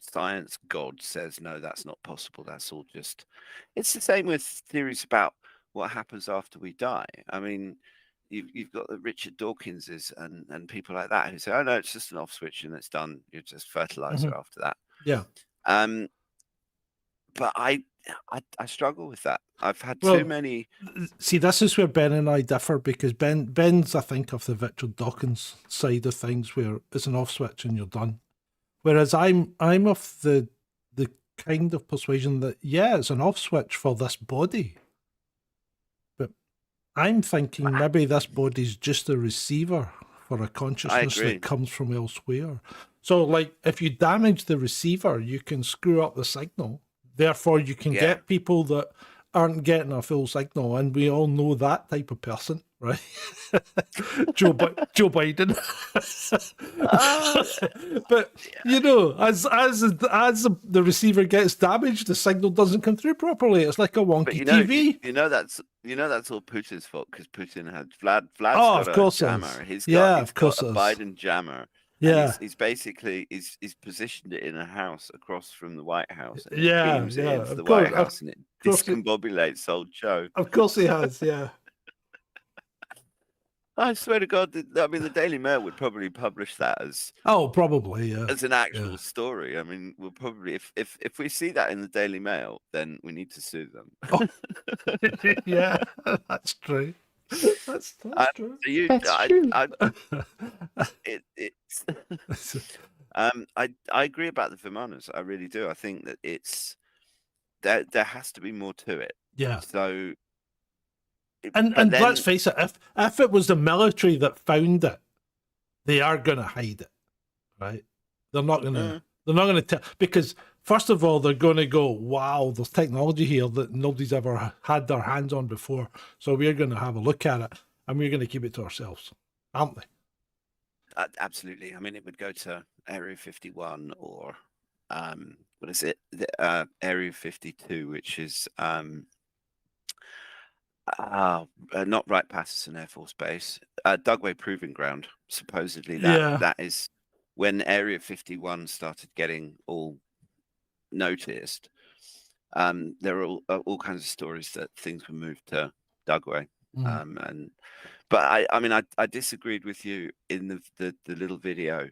science god says, no, that's not possible. That's all just... It's the same with theories about what happens after we die. I mean, you've got the Richard Dawkinses and people like that who say, oh no, it's just an off switch and it's done. You're just fertilizer after that. Yeah. But I struggle with that. I've had Well, too many. See, this is where Ben and I differ, because Ben's, I think, of the Richard Dawkins side of things, where it's an off switch and you're done. Whereas I'm of the kind of persuasion that, yeah, it's an off switch for this body, but I'm thinking maybe this body's just a receiver for a consciousness agree. that comes from elsewhere. So, like, if you damage the receiver, you can screw up the signal. Therefore, you can get people that aren't getting a full signal, and we all know that type of person, right? Joe Biden. But you know, as the receiver gets damaged, the signal doesn't come through properly. It's like a wonky TV. You know that's all Putin's fault, because Putin had Vlad's of got course a it jammer. is. He's Yeah, got, of course a it is. Biden jammer. Yeah. And he's basically he's positioned it in a house across from the White House. And Yeah, beams it yeah, into of the course, White House, and it course it- discombobulates old Joe. Of course he has, yeah. I swear to God, I mean, the Daily Mail would probably publish that as Probably, yeah. as an actual story. I mean, we'll probably, if we see that in the Daily Mail, then we need to sue them. Yeah, that's true. That's true. That's true. I agree about the Vimanas. I really do. I think that there has to be more to it. Yeah. So, and let's face it, if it was the military that found it, they are going to hide it, right? They're not going to. They're not going to tell, because first of all, they're going to go, "Wow, there's technology here that nobody's ever had their hands on before." So we're going to have a look at it, and we're going to keep it to ourselves, aren't we? Absolutely. I mean, it would go to Area 51 or what is it? Area 52, which is not Wright Patterson Air Force Base, Dugway Proving Ground. Supposedly, that is when Area 51 started getting all noticed. There are all kinds of stories that things were moved to Dugway. But I disagreed with you in the little video,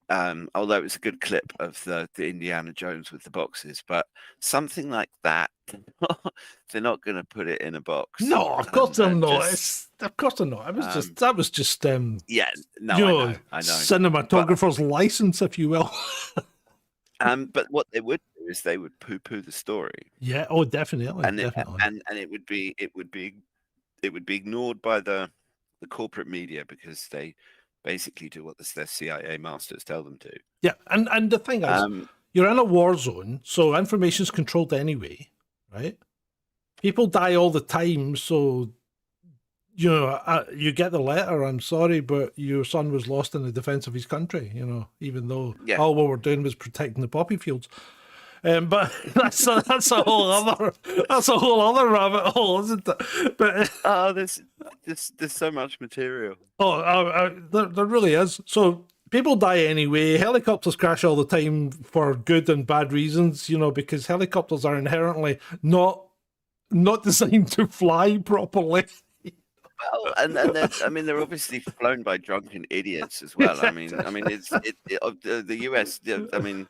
although it was a good clip of the Indiana Jones with the boxes. But something like that, they're not going to put it in a box. No, of course they're not. Of course they're not. It was that was just I know. Cinematographer's license, if you will. But what they would do is they would poo-poo the story. Yeah. Oh, definitely. And definitely. And it would be ignored by the corporate media, because they basically do what their CIA masters tell them to. Yeah, and the thing is, you're in a war zone, so information's controlled anyway, right? People die all the time, so you know, you get the letter, "I'm sorry, but your son was lost in the defense of his country," you know, even though all what we're doing was protecting the poppy fields. But that's a whole other rabbit hole, isn't it? But there's so much material. There really is. So people die anyway. Helicopters crash all the time for good and bad reasons, you know, because helicopters are inherently not designed to fly properly. Well, and they're obviously flown by drunken idiots as well. I mean, it's the US. I mean,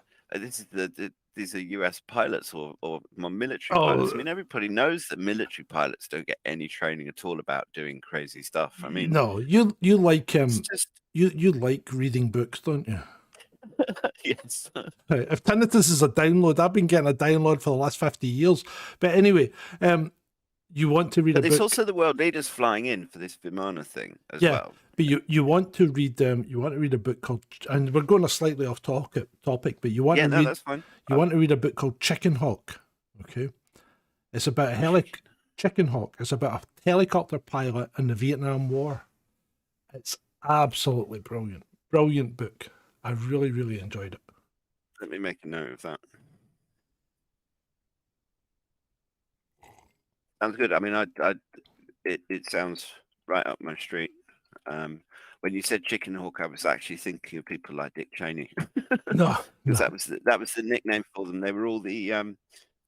these are US pilots or military pilots. I mean, everybody knows that military pilots don't get any training at all about doing crazy stuff. I mean, no, you like you like reading books, don't you? Yes. Right. If tinnitus is a download, I've been getting a download for the last 50 years. But anyway, you want to read a book. There's also the world leaders flying in for this Vimana thing as well. But you want to read a book called, and we're going a slightly off topic, but you want to read. That's fine. You want to read a book called Chicken Hawk. Okay, it's about Chicken Hawk. It's about a helicopter pilot in the Vietnam War. It's absolutely brilliant book. I really, really enjoyed it. Let me make a note of that. Sounds good. I mean, it sounds right up my street. When you said Chicken Hawk, I was actually thinking of people like Dick Cheney. No, because that was the nickname for them. They were all the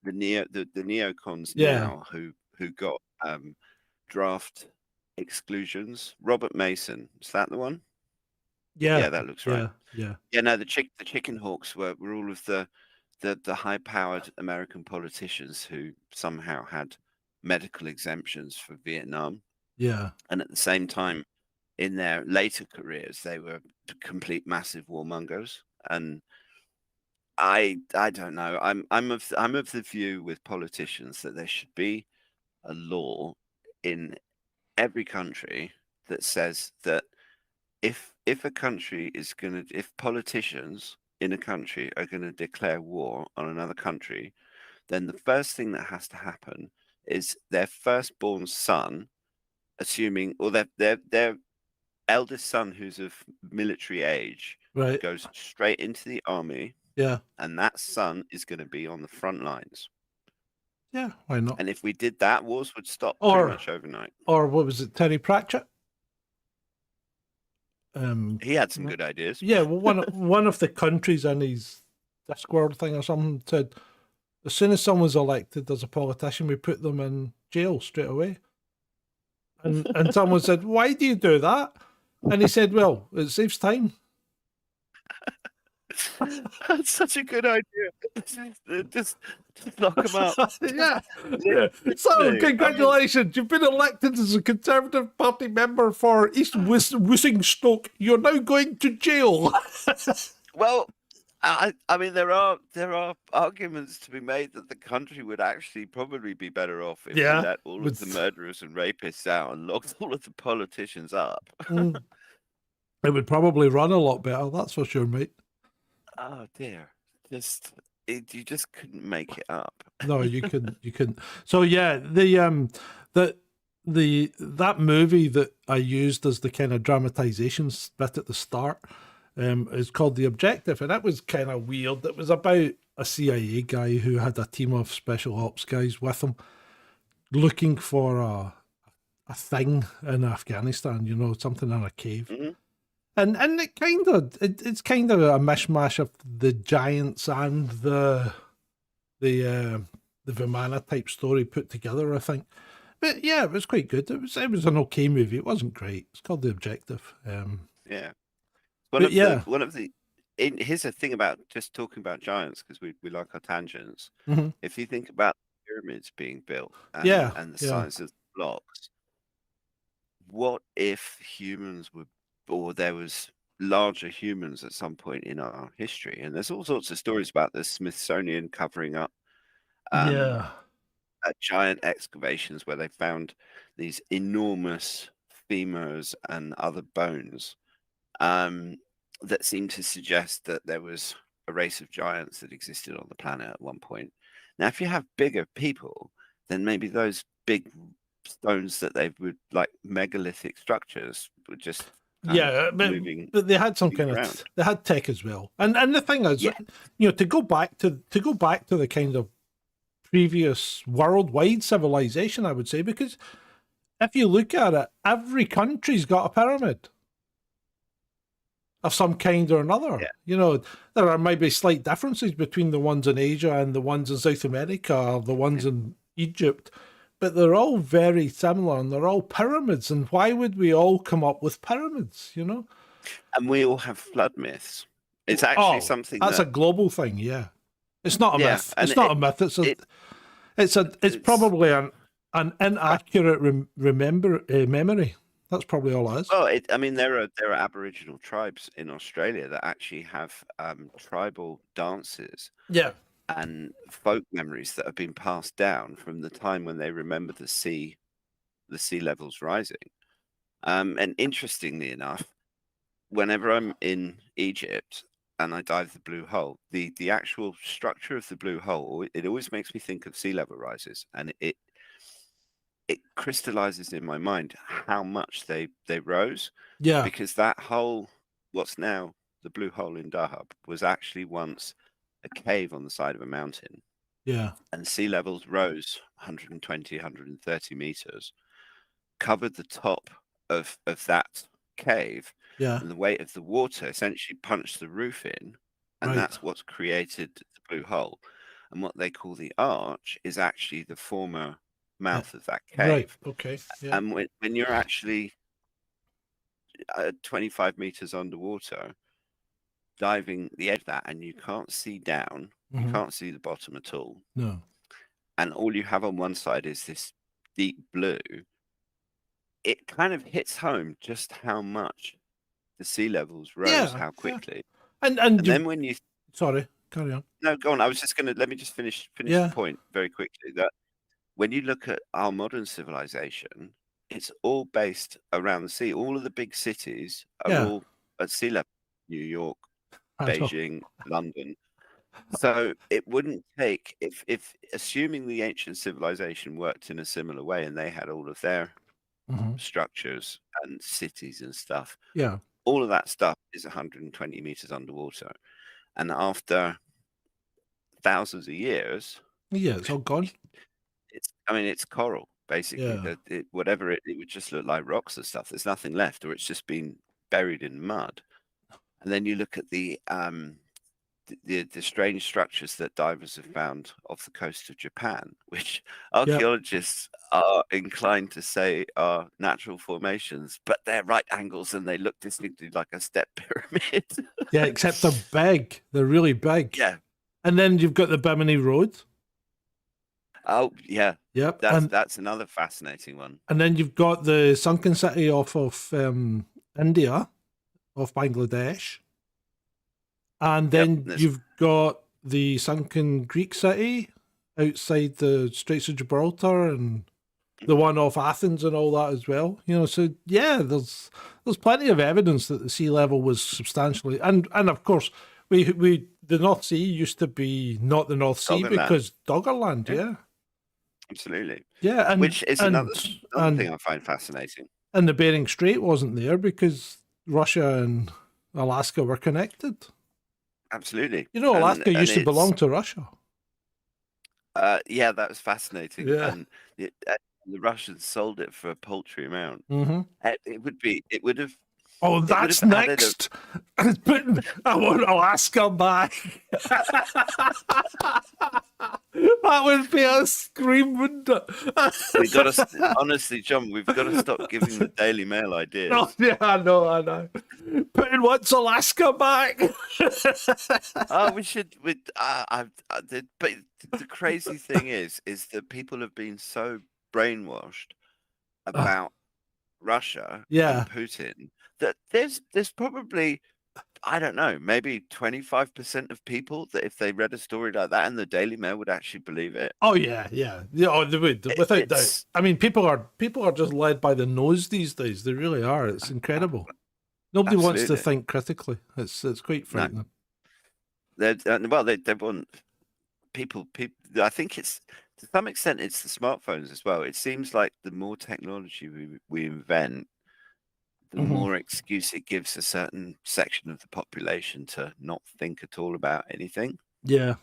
neocons now who got draft exclusions. Robert Mason, is that the one? Yeah, that looks right. Yeah. No, the Chicken Hawks were all of the the high-powered American politicians who somehow had medical exemptions for Vietnam, Yeah. and at the same time, in their later careers, they were complete massive warmongers. And I don't know. I'm of the view with politicians that there should be a law in every country that says that if a country is gonna if politicians in a country are gonna declare war on another country, then the first thing that has to happen is their firstborn son, assuming or their eldest son who's of military age Right. goes straight into the army, Yeah. and that son is going to be on the front lines. Yeah. Why not? And if we did that, wars would stop pretty Or much overnight. or what was it? Terry Pratchett. He had some good ideas. Yeah. Well, one of the countries in his Discord thing or something said, as soon as someone's elected as a politician, we put them in jail straight away. And someone said, "Why do you do that?" And he said, "Well, it saves time." That's such a good idea. Just lock him up. Yeah. Yeah. So, congratulations. You've been elected as a Conservative Party member for East Wissingstoke. You're now going to jail. Well, I mean, there are arguments to be made that the country would actually probably be better off if we let all of the murderers and rapists out and locked all of the politicians up. It would probably run a lot better, that's for sure, mate. Oh dear, you just couldn't make it up. No, you couldn't. So yeah, that movie that I used as the kind of dramatization bit at the start is called The Objective, and it was kind of weird. It was about a CIA guy who had a team of special ops guys with him looking for a thing in Afghanistan, something in a cave. Mm-hmm. And it's kind of a mishmash of the giants and the Vimana type story put together, I think. But yeah, it was quite good. It was an okay movie. It wasn't great. It's called The Objective. Yeah. Here's the thing about just talking about giants, because we like our tangents. Mm-hmm. If you think about pyramids being built and the size of the blocks, what if humans were, or there was larger humans at some point in our history? And there's all sorts of stories about the Smithsonian covering up giant excavations where they found these enormous femurs and other bones that seem to suggest that there was a race of giants that existed on the planet at one point. Now, if you have bigger people, then maybe those big stones that they would, like megalithic structures, would just but they had some kind of they had tech as well, and the thing is, to go back to the kind of previous worldwide civilization, I would say, because if you look at it, every country's got a pyramid of some kind or another. There are maybe slight differences between the ones in Asia and the ones in South America or the ones in Egypt, but they're all very similar and they're all pyramids. And why would we all come up with pyramids, And we all have flood myths. It's actually something that's a global thing. Yeah. It's not a myth. It's not a myth. It's probably an inaccurate memory. That's probably all it is. Well, there are Aboriginal tribes in Australia that actually have tribal dances. Yeah. And folk memories that have been passed down from the time when they remember the sea levels rising. And interestingly enough, whenever I'm in Egypt and I dive the blue hole, the actual structure of the blue hole, it always makes me think of sea level rises, and it crystallizes in my mind how much they rose. Yeah. Because that hole, what's now the blue hole in Dahab, was actually once a cave on the side of a mountain. Yeah. And sea levels rose 120, 130 meters, covered the top of that cave. Yeah. And the weight of the water essentially punched the roof in. And that's what's created the blue hole. And what they call the arch is actually the former mouth of that cave. Right. Okay. Yeah. And when you're actually 25 meters underwater, diving the edge of that, and you can't see down, You Mhm. can't see the bottom at all. No. And all you have on one side is this deep blue. It kind of hits home just how much the sea levels rose, Yeah. how Yeah. quickly. And And you. then when you Sorry. Carry on. no, go on. I was just gonna let me just finish the Yeah. point very quickly. That when you look at our modern civilization, it's all based around the sea. All of the big cities are Yeah. all at sea level. New York, I know. Beijing, London. So it wouldn't take if assuming the ancient civilization worked in a similar way and they had all of their Mhm. structures and cities and stuff, Yeah. all of that stuff is 120 meters underwater. And after thousands of years, Yeah. It's all gone. it's coral basically. Yeah. That whatever it would just look like rocks and stuff. There's nothing left, or it's just been buried in mud. And then you look at the strange structures that divers have found off the coast of Japan, which archaeologists are inclined to say are natural formations, but they're right angles and they look distinctly like a step pyramid. Yeah. Except they're big. They're really big. Yeah. And then you've got the Bimini Road. Oh, yeah. Yep. That's another fascinating one. And then you've got the sunken city off of India, off Bangladesh. And then you've got the sunken Greek city outside the Straits of Gibraltar and the one off Athens and all that as well. You know, so yeah, there's plenty of evidence that the sea level was substantially and of course we the North Sea used to be not the North Sea Doggerland. because Doggerland, yeah. Absolutely. Yeah, and which is another thing I find fascinating. And the Bering Strait wasn't there because Russia and Alaska were connected. Absolutely. You know, Alaska used to belong to Russia. Yeah, that was fascinating. Yeah. And the Russians sold it for a paltry amount. Mm-hmm. It would have. Oh, that's next. I want Alaska back. That would be a scream, wouldn't it? We got to honestly, John. We've got to stop giving the Daily Mail ideas. Oh, yeah, I know. Putin wants Alaska back. Oh, we should. But the crazy thing is that people have been so brainwashed about Russia and Putin that there's probably, I don't know, maybe 25% of people that if they read a story like that in the Daily Mail would actually believe it. Oh yeah. Oh, they would, without doubt. I mean, people are just led by the nose these days. They really are. It's incredible. Nobody wants to think critically. It's quite frightening. No. They want people. I think it's to some extent it's the smartphones as well. It seems like the more technology we invent, the more excuse it gives a certain section of the population to not think at all about anything. Yeah.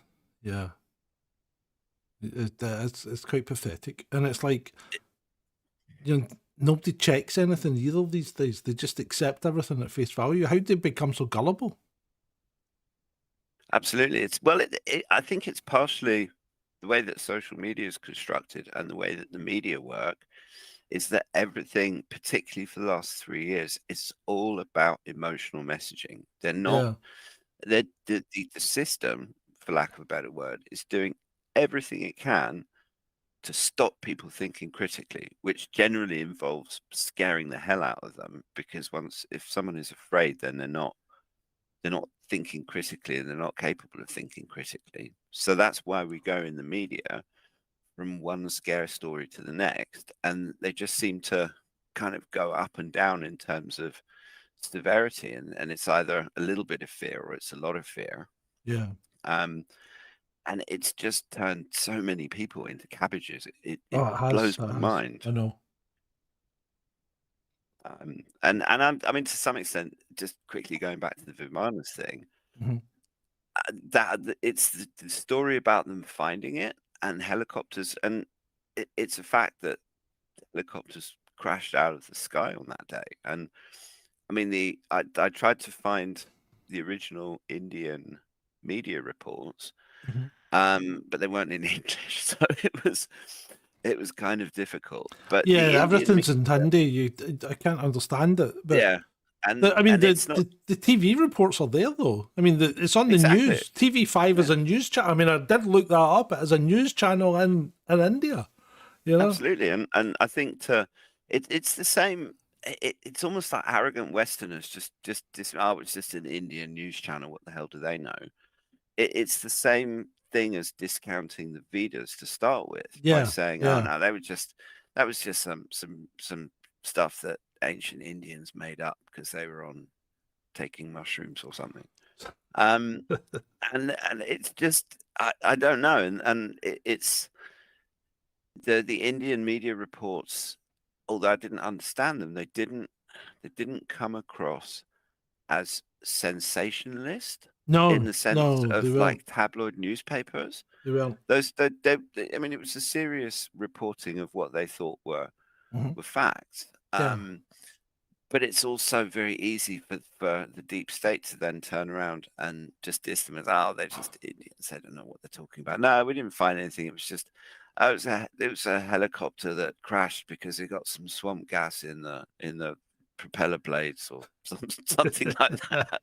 It's quite pathetic, and it's like, you know, nobody checks anything either these days. They just accept everything at face value. How did they become so gullible? Absolutely, I think it's partially the way that social media is constructed and the way that the media work. Is that everything, particularly for the last 3 years, it's all about emotional messaging. They're not. The system, for lack of a better word, is doing everything it can to stop people thinking critically, which generally involves scaring the hell out of them. Because if someone is afraid, then they're not thinking critically, and they're not capable of thinking critically. So that's why we go in the media from one scare story to the next, and they just seem to kind of go up and down in terms of severity, and it's either a little bit of fear or it's a lot of fear. Yeah. And it's just turned so many people into cabbages. It blows my mind. I know. And I mean, to some extent, just quickly going back to the Vimanas thing, that it's the story about them finding it. And helicopters, and it's a fact that helicopters crashed out of the sky on that day. And I mean, I tried to find the original Indian media reports, but they weren't in English, so it was kind of difficult. But yeah, everything's in Hindi. I can't understand it. But yeah, And I mean, and it's not the TV reports are there, though. I mean, it's on the exactly. news. TV5 is a news channel. I mean, I did look that up. It is a news channel in India. You know? Absolutely, and I think it's the same. It's almost like arrogant Westerners oh, it's just an Indian news channel. What the hell do they know? It's the same thing as discounting the Vedas to start with by saying, oh no, that was just some stuff that ancient Indians made up because they were on taking mushrooms or something. And it's just I don't know, and it's the Indian media reports, although I didn't understand them, they didn't come across as sensationalist in the sense of like tabloid newspapers. They will. I mean, it was a serious reporting of what they thought were facts. But it's also very easy for the deep state to then turn around and just diss them as, oh, they're just Indians. They don't know what they're talking about. No, we didn't find anything. It was just, it was a helicopter that crashed because it got some swamp gas in the propeller blades or something like that.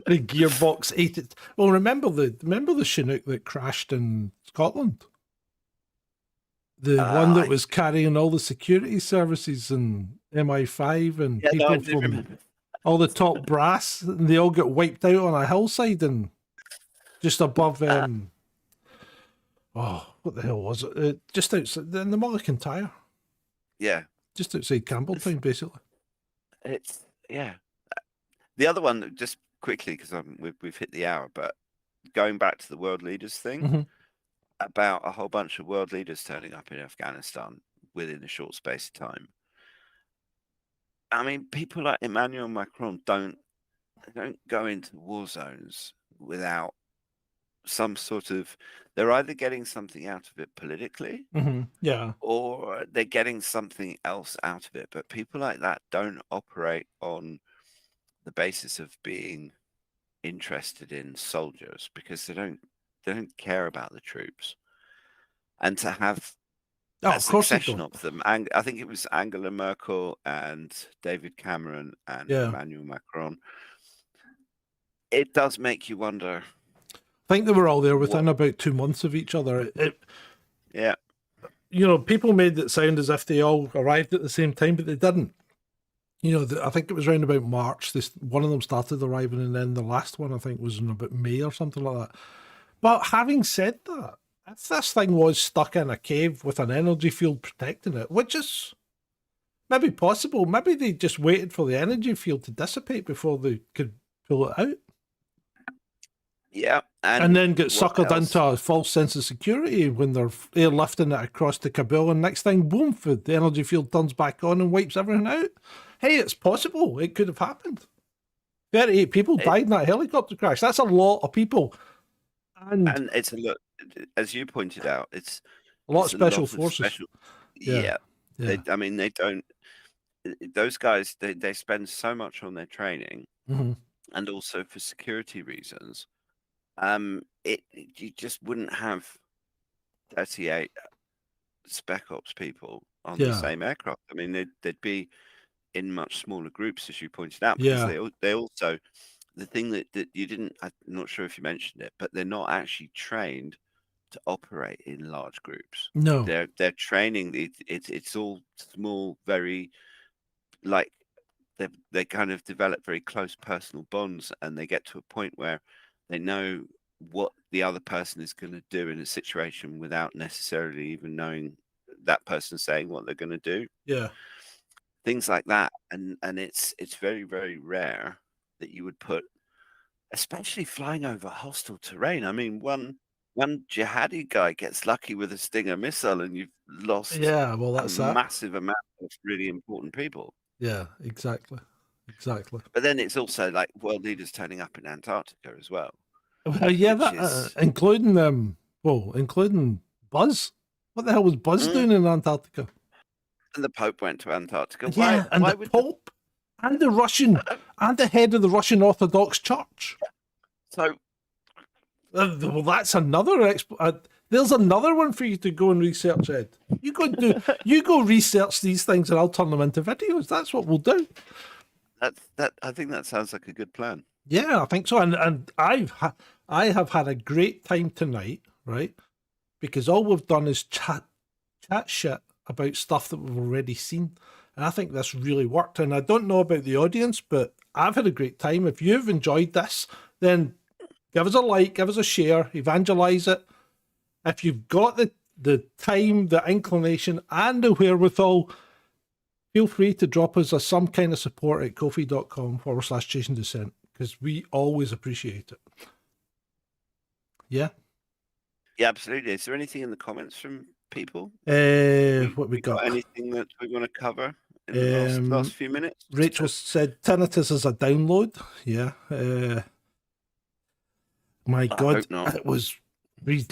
The gearbox ate it. Well, remember the Chinook that crashed in Scotland? The one that was carrying all the security services and MI5 and people from all the top brass, and they all got wiped out on a hillside and just above what the hell was it? Just outside in the Mullican Tire. Yeah. Just outside Campbelltown, basically. It's the other one, just quickly, because we've hit the hour, but going back to the world leaders thing, about a whole bunch of world leaders turning up in Afghanistan within a short space of time. I mean, people like Emmanuel Macron don't go into war zones without some sort of, they're either getting something out of it politically, or they're getting something else out of it. But people like that don't operate on the basis of being interested in soldiers because they don't care about the troops. And to have a succession of them, and I think it was Angela Merkel and David Cameron and Emmanuel Macron, it does make you wonder. I think they were all there within about 2 months of each other. Yeah. You know, people made it sound as if they all arrived at the same time, but they didn't. You know, I think it was around about March. One of them started arriving, and then the last one, I think, was in about May or something like that. But having said that, if this thing was stuck in a cave with an energy field protecting it, which is maybe possible, maybe they just waited for the energy field to dissipate before they could pull it out. Yeah. And then get suckered into a false sense of security when they're airlifting it across to Kabul, and next thing, boom, the energy field turns back on and wipes everything out. Hey, it's possible. It could have happened. 38 people died in that helicopter crash. That's a lot of people. And it's a lot, as you pointed out, it's a lot of special forces. Yeah. I mean, they don't, those guys, they spend so much on their training and also for security reasons. You just wouldn't have 38 spec ops people on the same aircraft. I mean, they'd be in much smaller groups, as you pointed out, because they also, the thing that you didn't, I'm not sure if you mentioned it, but they're not actually trained to operate in large groups. No, they're training. It's all small, very like they kind of develop very close personal bonds, and they get to a point where they know what the other person is going to do in a situation without necessarily even knowing that person saying what they're going to do. Yeah. Things like that. And it's very, very rare that you would put, especially flying over hostile terrain. I mean, one jihadi guy gets lucky with a Stinger missile and you've lost that's a massive amount of really important people. Yeah, exactly. But then it's also like world leaders turning up in Antarctica as well. Well, including including Buzz. What the hell was Buzz doing in Antarctica? And the Pope went to Antarctica. Yeah, the Pope and the Russian and the head of the Russian Orthodox Church. So, well, that's another. There's another one for you to go and research, Ed. You go research these things, and I'll turn them into videos. That's what we'll do. I think that sounds like a good plan. Yeah, I think so. And I have had a great time tonight, right? Because all we've done is chat shit about stuff that we've already seen. And I think this really worked. And I don't know about the audience, but I've had a great time. If you've enjoyed this, then give us a like, give us a share, evangelize it. If you've got the time, the inclination, and the wherewithal, feel free to drop us some kind of support at ko-fi.com/chasing Dissent, because we always appreciate it. Yeah? Yeah, absolutely. Is there anything in the comments from people? What we got? Anything that we want to cover in the last few minutes? Rachel said tinnitus is a download. Yeah. My God, it was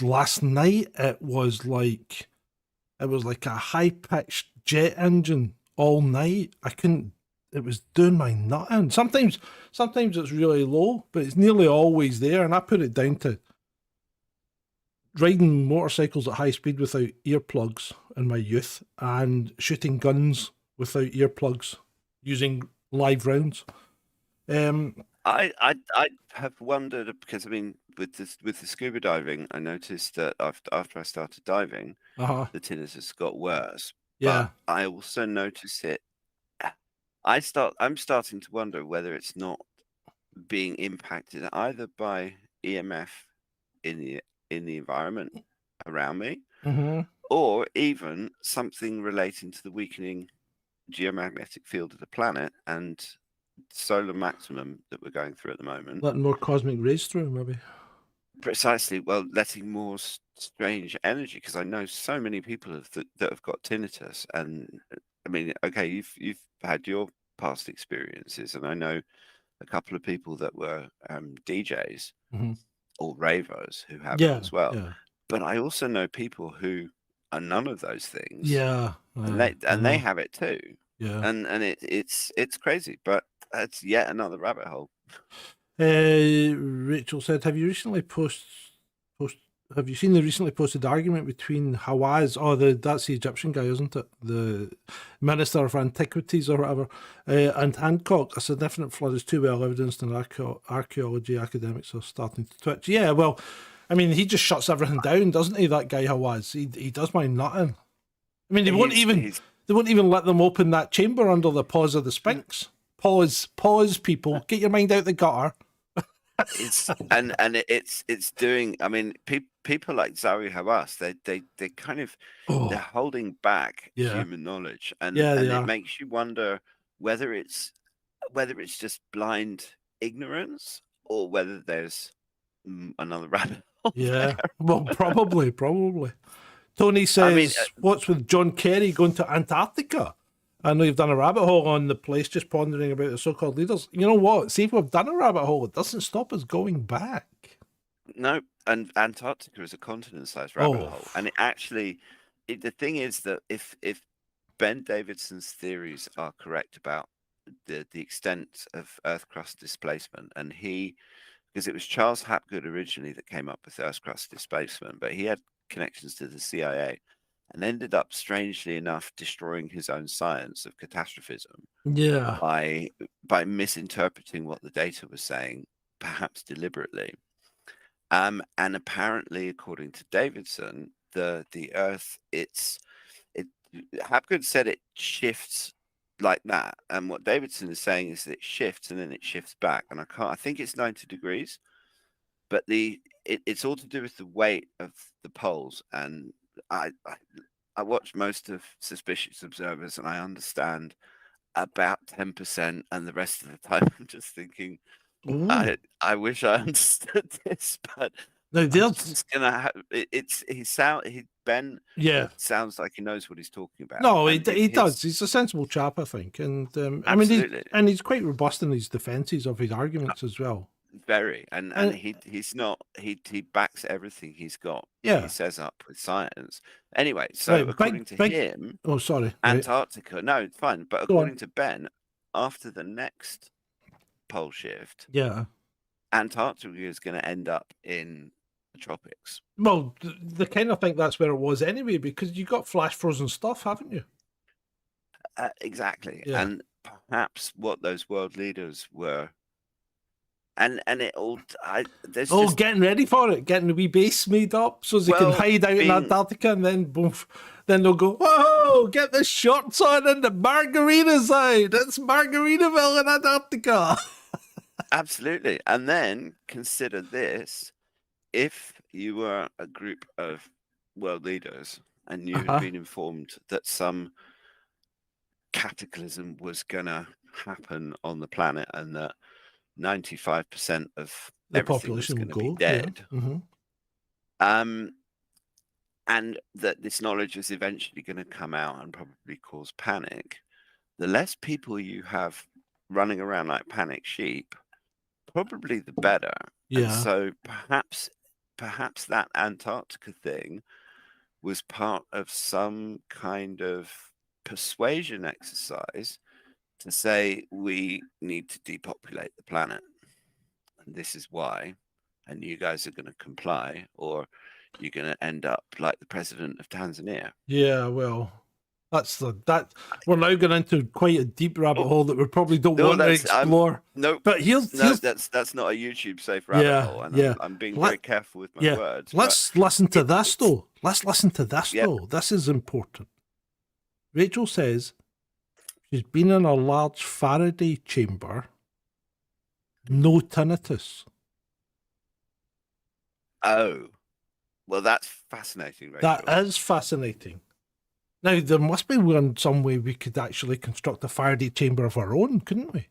last night. It was like a high pitched jet engine all night. I couldn't. It was doing my nut in. Sometimes it's really low, but it's nearly always there. And I put it down to riding motorcycles at high speed without earplugs in my youth, and shooting guns without earplugs using live rounds. I have wondered, because I mean, with the scuba diving, I noticed that after I started diving, the tinnitus got worse. Yeah. But I also notice it. I'm starting to wonder whether it's not being impacted either by EMF in the environment around me, or even something relating to the weakening geomagnetic field of the planet and solar maximum that we're going through at the moment. Letting more cosmic rays through, maybe. Precisely. Well, letting more strange energy, because I know so many people that have got tinnitus, and I mean, okay, you've had your past experiences, and I know a couple of people that were DJs or ravers who have it as well. Yeah. But I also know people who are none of those things. Yeah. And they have it too. Yeah. And it's crazy, but it's yet another rabbit hole. Rachel said, have you seen the recently posted argument between Hawaz, that's the Egyptian guy, isn't it? The Minister of Antiquities or whatever, and Hancock? A significant flood is too well evidenced, and archaeology academics are starting to twitch. Yeah, well, I mean, he just shuts everything down, doesn't he, that guy Hawaz? He does my nutting. I mean, they won't even let them open that chamber under the paws of the Sphinx. Pause, people. Get your mind out the gutter. It's doing. I mean, people like Zawi Hawass, they kind of they're holding back human knowledge, and it makes you wonder whether it's just blind ignorance or whether there's another rabbit hole. Yeah, well, probably. Tony says, what's with John Kerry going to Antarctica? I know you've done a rabbit hole on the place, just pondering about the so-called leaders. You know what? See, if we've done a rabbit hole, it doesn't stop us going back. No, and Antarctica is a continent-sized rabbit hole. And it actually, the thing is that if Ben Davidson's theories are correct about the extent of Earth crust displacement, and because it was Charles Hapgood originally that came up with Earth crust displacement, but he had connections to the CIA, and ended up, strangely enough, destroying his own science of catastrophism. Yeah. By misinterpreting what the data was saying, perhaps deliberately. And apparently, according to Davidson, the Earth, Hapgood said it shifts like that, and what Davidson is saying is that it shifts and then it shifts back. And I think it's 90 degrees, but it's all to do with the weight of the poles. And I watch most of Suspicious Observers, and I understand about 10%, and the rest of the time I'm just thinking, I wish I understood this, but no, just gonna Ben. Yeah, sounds like he knows what he's talking about. No, he does. He's a sensible chap, I think, and I mean, he's quite robust in his defences of his arguments as well. Very, and he's not. He backs everything he's got. Yeah, he says up with science. Anyway, so according to him, Antarctica. No, it's fine. But according to Ben, after the next pole shift, Antarctica is going to end up in the tropics. Well, they kind of think that's where it was anyway, because you got flash frozen stuff, haven't you? Exactly, perhaps what those world leaders were. And it all, there's Oh, just, getting ready for it, getting the wee base made up so they can Well, hide out in being- Antarctica, and then boom, then they'll go, whoa, get the shorts on and the margaritas out. It's Margaritaville in Antarctica. absolutely. And then consider this: if you were a group of world leaders and you had been informed that some cataclysm was going to happen on the planet and that 95% of The everything was population will going to go. be dead, Yeah. Mhm. and that this knowledge is eventually going to come out and probably cause panic, the less people you have running around like panic sheep, probably the better. And Yeah. so perhaps that Antarctica thing was part of some kind of persuasion exercise to say we need to depopulate the planet, and this is why, and you guys are going to comply, or you're going to end up like the president of Tanzania. Yeah, well, that we're now going into quite a deep rabbit hole that we probably don't want to explore. No, But here's that's not a YouTube safe rabbit hole, and I'm being very careful with my words. Let's listen to this though. Let's listen to this though. This is important. Rachel says she's been in a large Faraday chamber, no tinnitus. Oh, well, that's fascinating, Rachel. That is fascinating. Now, there must be some way we could actually construct a Faraday chamber of our own, couldn't we?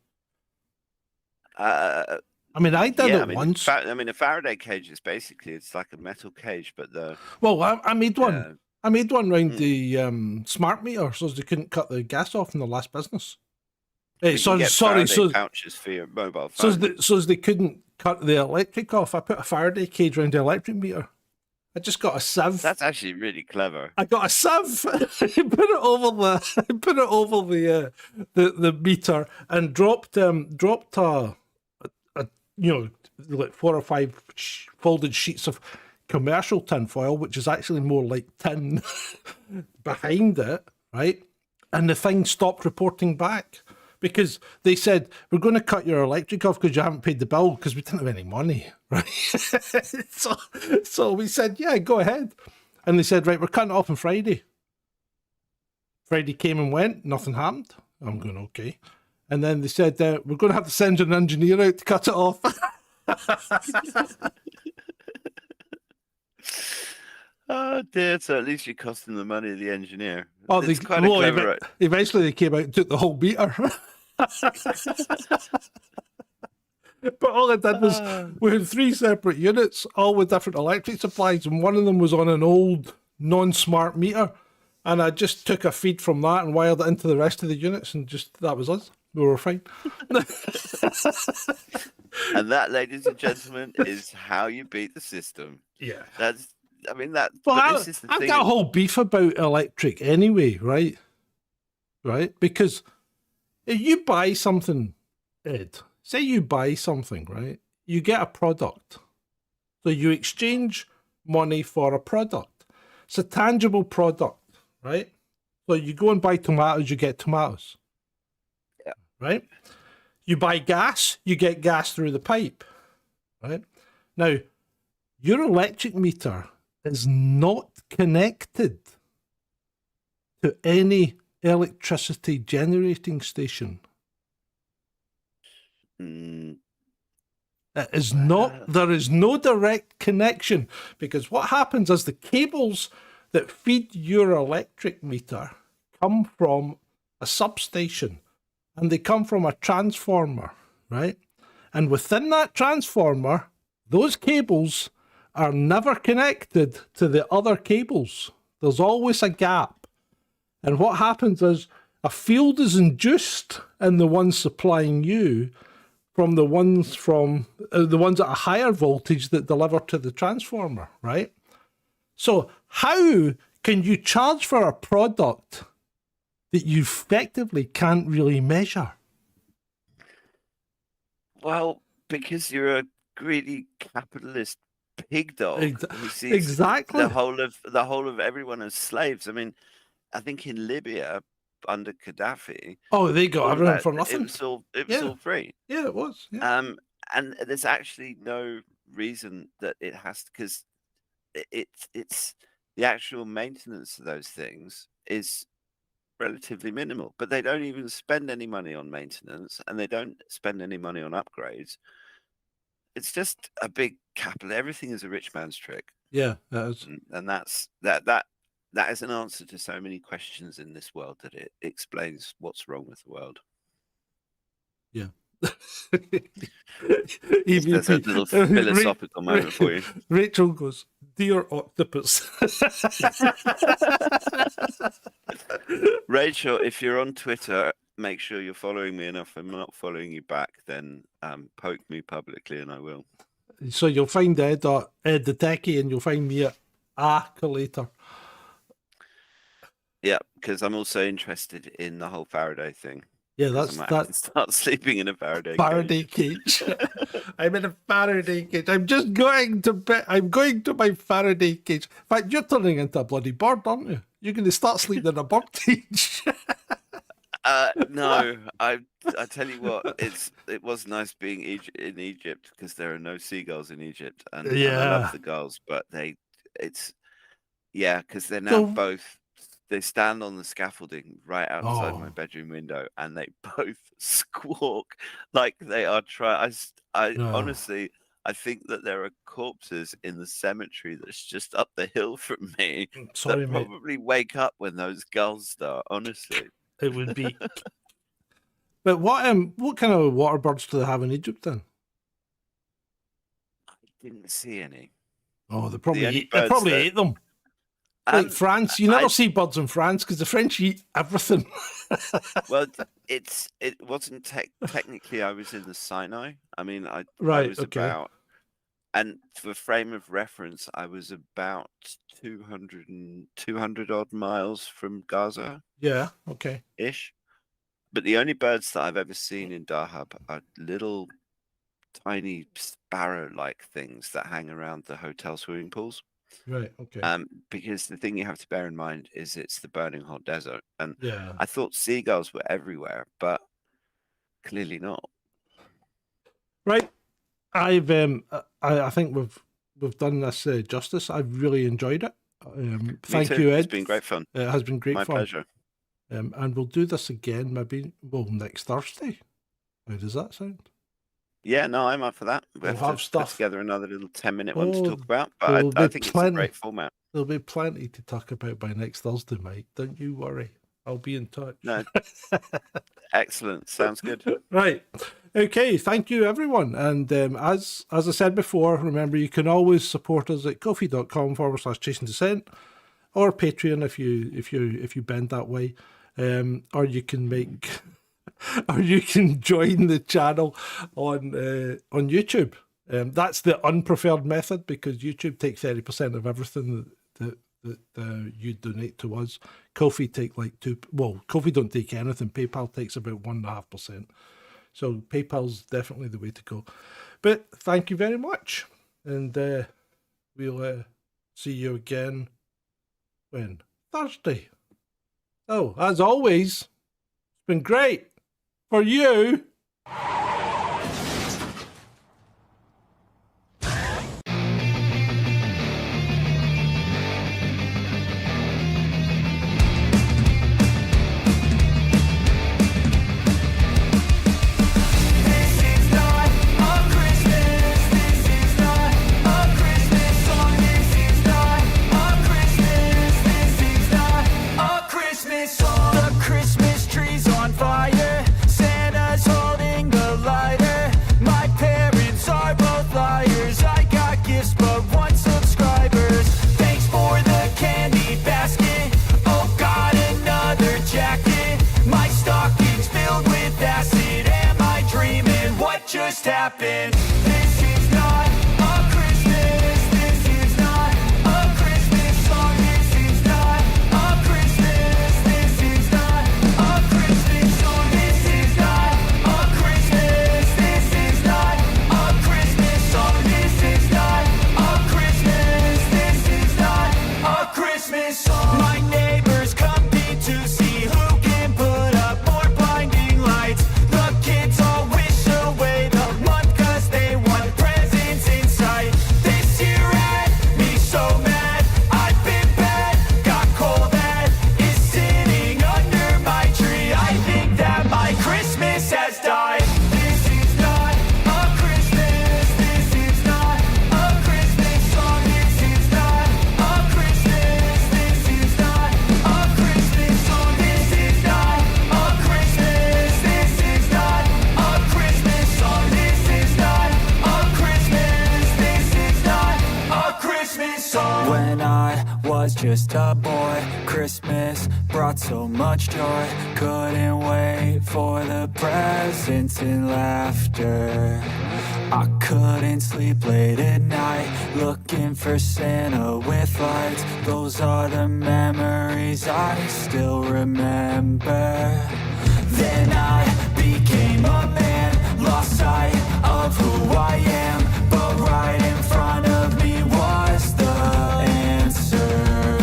I mean, I did it once. A Faraday cage is basically, it's like a metal cage, but I made one. I made one round the smart meter so they couldn't cut the gas off in the last business. Sorry, pouches for your mobile phone. So they couldn't cut the electric off. I put a Faraday cage around the electric meter. I just got a sieve. That's actually really clever. I got a sieve. put it over the meter and dropped a like 4 or 5 folded sheets of commercial tin foil, which is actually more like tin, behind it, right? And the thing stopped reporting back because they said, we're going to cut your electric off because you haven't paid the bill, because we didn't have any money, right? so we said, yeah, go ahead. And they said, right, we're cutting it off on Friday. Friday came and went, nothing happened. I'm going, okay. And then they said, we're going to have to send an engineer out to cut it off. Oh dear, so at least you're costing the money of the engineer. Oh, eventually they came out and took the whole meter. But all I did was, we had 3 separate units, all with different electric supplies, and one of them was on an old non-smart meter, and I just took a feed from that and wired it into the rest of the units, and that was us. We were fine. And that, ladies and gentlemen, is how you beat the system. Yeah. This is the I've thing. got a whole beef about electric anyway, right? Right? Because if you buy something, Ed, say you buy something, right? You get a product. So you exchange money for a product. It's a tangible product, right? So you go and buy tomatoes, you get tomatoes. Yeah. Right? You buy gas, you get gas through the pipe. Right? Now, your electric meter is not connected to any electricity generating station. It is not. There is no direct connection, because what happens is the cables that feed your electric meter come from a substation, and they come from a transformer, right? And within that transformer, those cables are never connected to the other cables. There's always a gap. And what happens is a field is induced in the ones supplying you from the ones at a higher voltage that deliver to the transformer, right? So how can you charge for a product that you effectively can't really measure? Well, because you're a greedy capitalist pig dog who sees Exactly. the whole of everyone as slaves. I mean, I think in Libya, under Gaddafi. Oh, they got all of everything that, for nothing. It was Yeah. all free. Yeah, it was. Yeah. And there's actually no reason that it has to, because it's the actual maintenance of those things is relatively minimal, but they don't even spend any money on maintenance, and they don't spend any money on upgrades. It's just a big capital. Everything is a rich man's trick. Yeah, that is. And that is an answer to so many questions in this world, that it explains what's wrong with the world. Yeah. There's a little philosophical moment for you. Rachel goes, "Dear octopus." Rachel, if you're on Twitter, make sure you're following me, and if I'm not following you back, then poke me publicly and I will. So you'll find Ed the techie, and you'll find me at Collator. Yeah, because I'm also interested in the whole Faraday thing. Yeah, I that's might that. have to start sleeping in a Faraday Cage. I'm in a Faraday cage. I'm just going to bed. I'm going to my Faraday cage. In fact, you're turning into a bloody bird, aren't you? You're going to start sleeping in a bird cage. No, I tell you what, it was nice being in Egypt, because there are no seagulls in Egypt, and I love the gulls, but because they're now both. They stand on the scaffolding right outside my bedroom window, and they both squawk like they are trying. Honestly, I think that there are corpses in the cemetery that's just up the hill from me that probably wake up when those gulls start. Honestly, it would be. But what kind of water birds do they have in Egypt then? I didn't see any. Oh, they probably ate them. Like France, you never see birds in France because the French eat everything. Well, it wasn't technically. I was in the Sinai. I mean, I was about, and for frame of reference, I was about 200 odd miles from Gaza. Yeah. Okay. Ish. But the only birds that I've ever seen in Dahab are little, tiny sparrow-like things that hang around the hotel swimming pools. Right. Okay. Because the thing you have to bear in mind is it's the burning hot desert, and yeah, I thought seagulls were everywhere, but clearly not. Right. I think we've done this justice. I've really enjoyed it. Thank you, Ed. It's been great fun. It has been great fun. My pleasure. And we'll do this again maybe next Thursday. How does that sound? Yeah, no, I'm up for that. We'll have stuff put together another little 10-minute one to talk about, but I think it's a great format. There'll be plenty to talk about by next Thursday, Mike. Don't you worry. I'll be in touch. No. Excellent. Sounds good. Right. Okay. Thank you, everyone. And as I said before, remember you can always support us at ko-fi.com/chasing Dissent, or Patreon if you bend that way, or you can make. Or you can join the channel on YouTube. That's the unpreferred method, because YouTube takes 30% of everything that you donate to us. Ko-fi take Ko-fi don't take anything. PayPal takes about 1.5%. So PayPal's definitely the way to go. But thank you very much, and we'll see you again when Thursday. Oh, as always, it's been great. For you. Just happened. This is not a Christmas. This is not a Christmas song. This is not a Christmas. This is not a Christmas song. This is not a Christmas. This is not a Christmas song. This is not a Christmas. This is not a Christmas song. My neighbors compete to see who can just a boy. Christmas brought so much joy. Couldn't wait for the presents and laughter. I couldn't sleep late at night, looking for Santa with lights. Those are the memories I still remember. Then I became a man, lost sight of who I am. But right in front of me was the answer.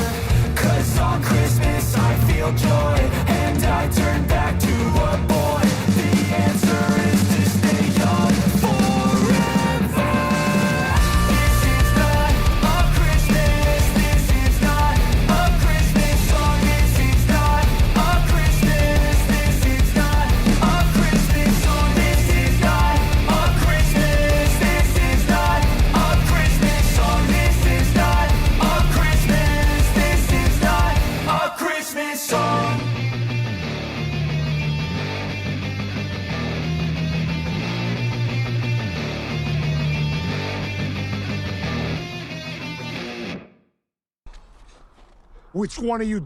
'Cause on Christmas I feel joy, and I turn back to a boy. The answer is to stay young forever. This is not a Christmas, this is not a Christmas song. This is not a Christmas, this is not a Christmas song. This is not a Christmas, this is not a Christmas song. This is not a Christmas, this is not a Christmas song. Which one of you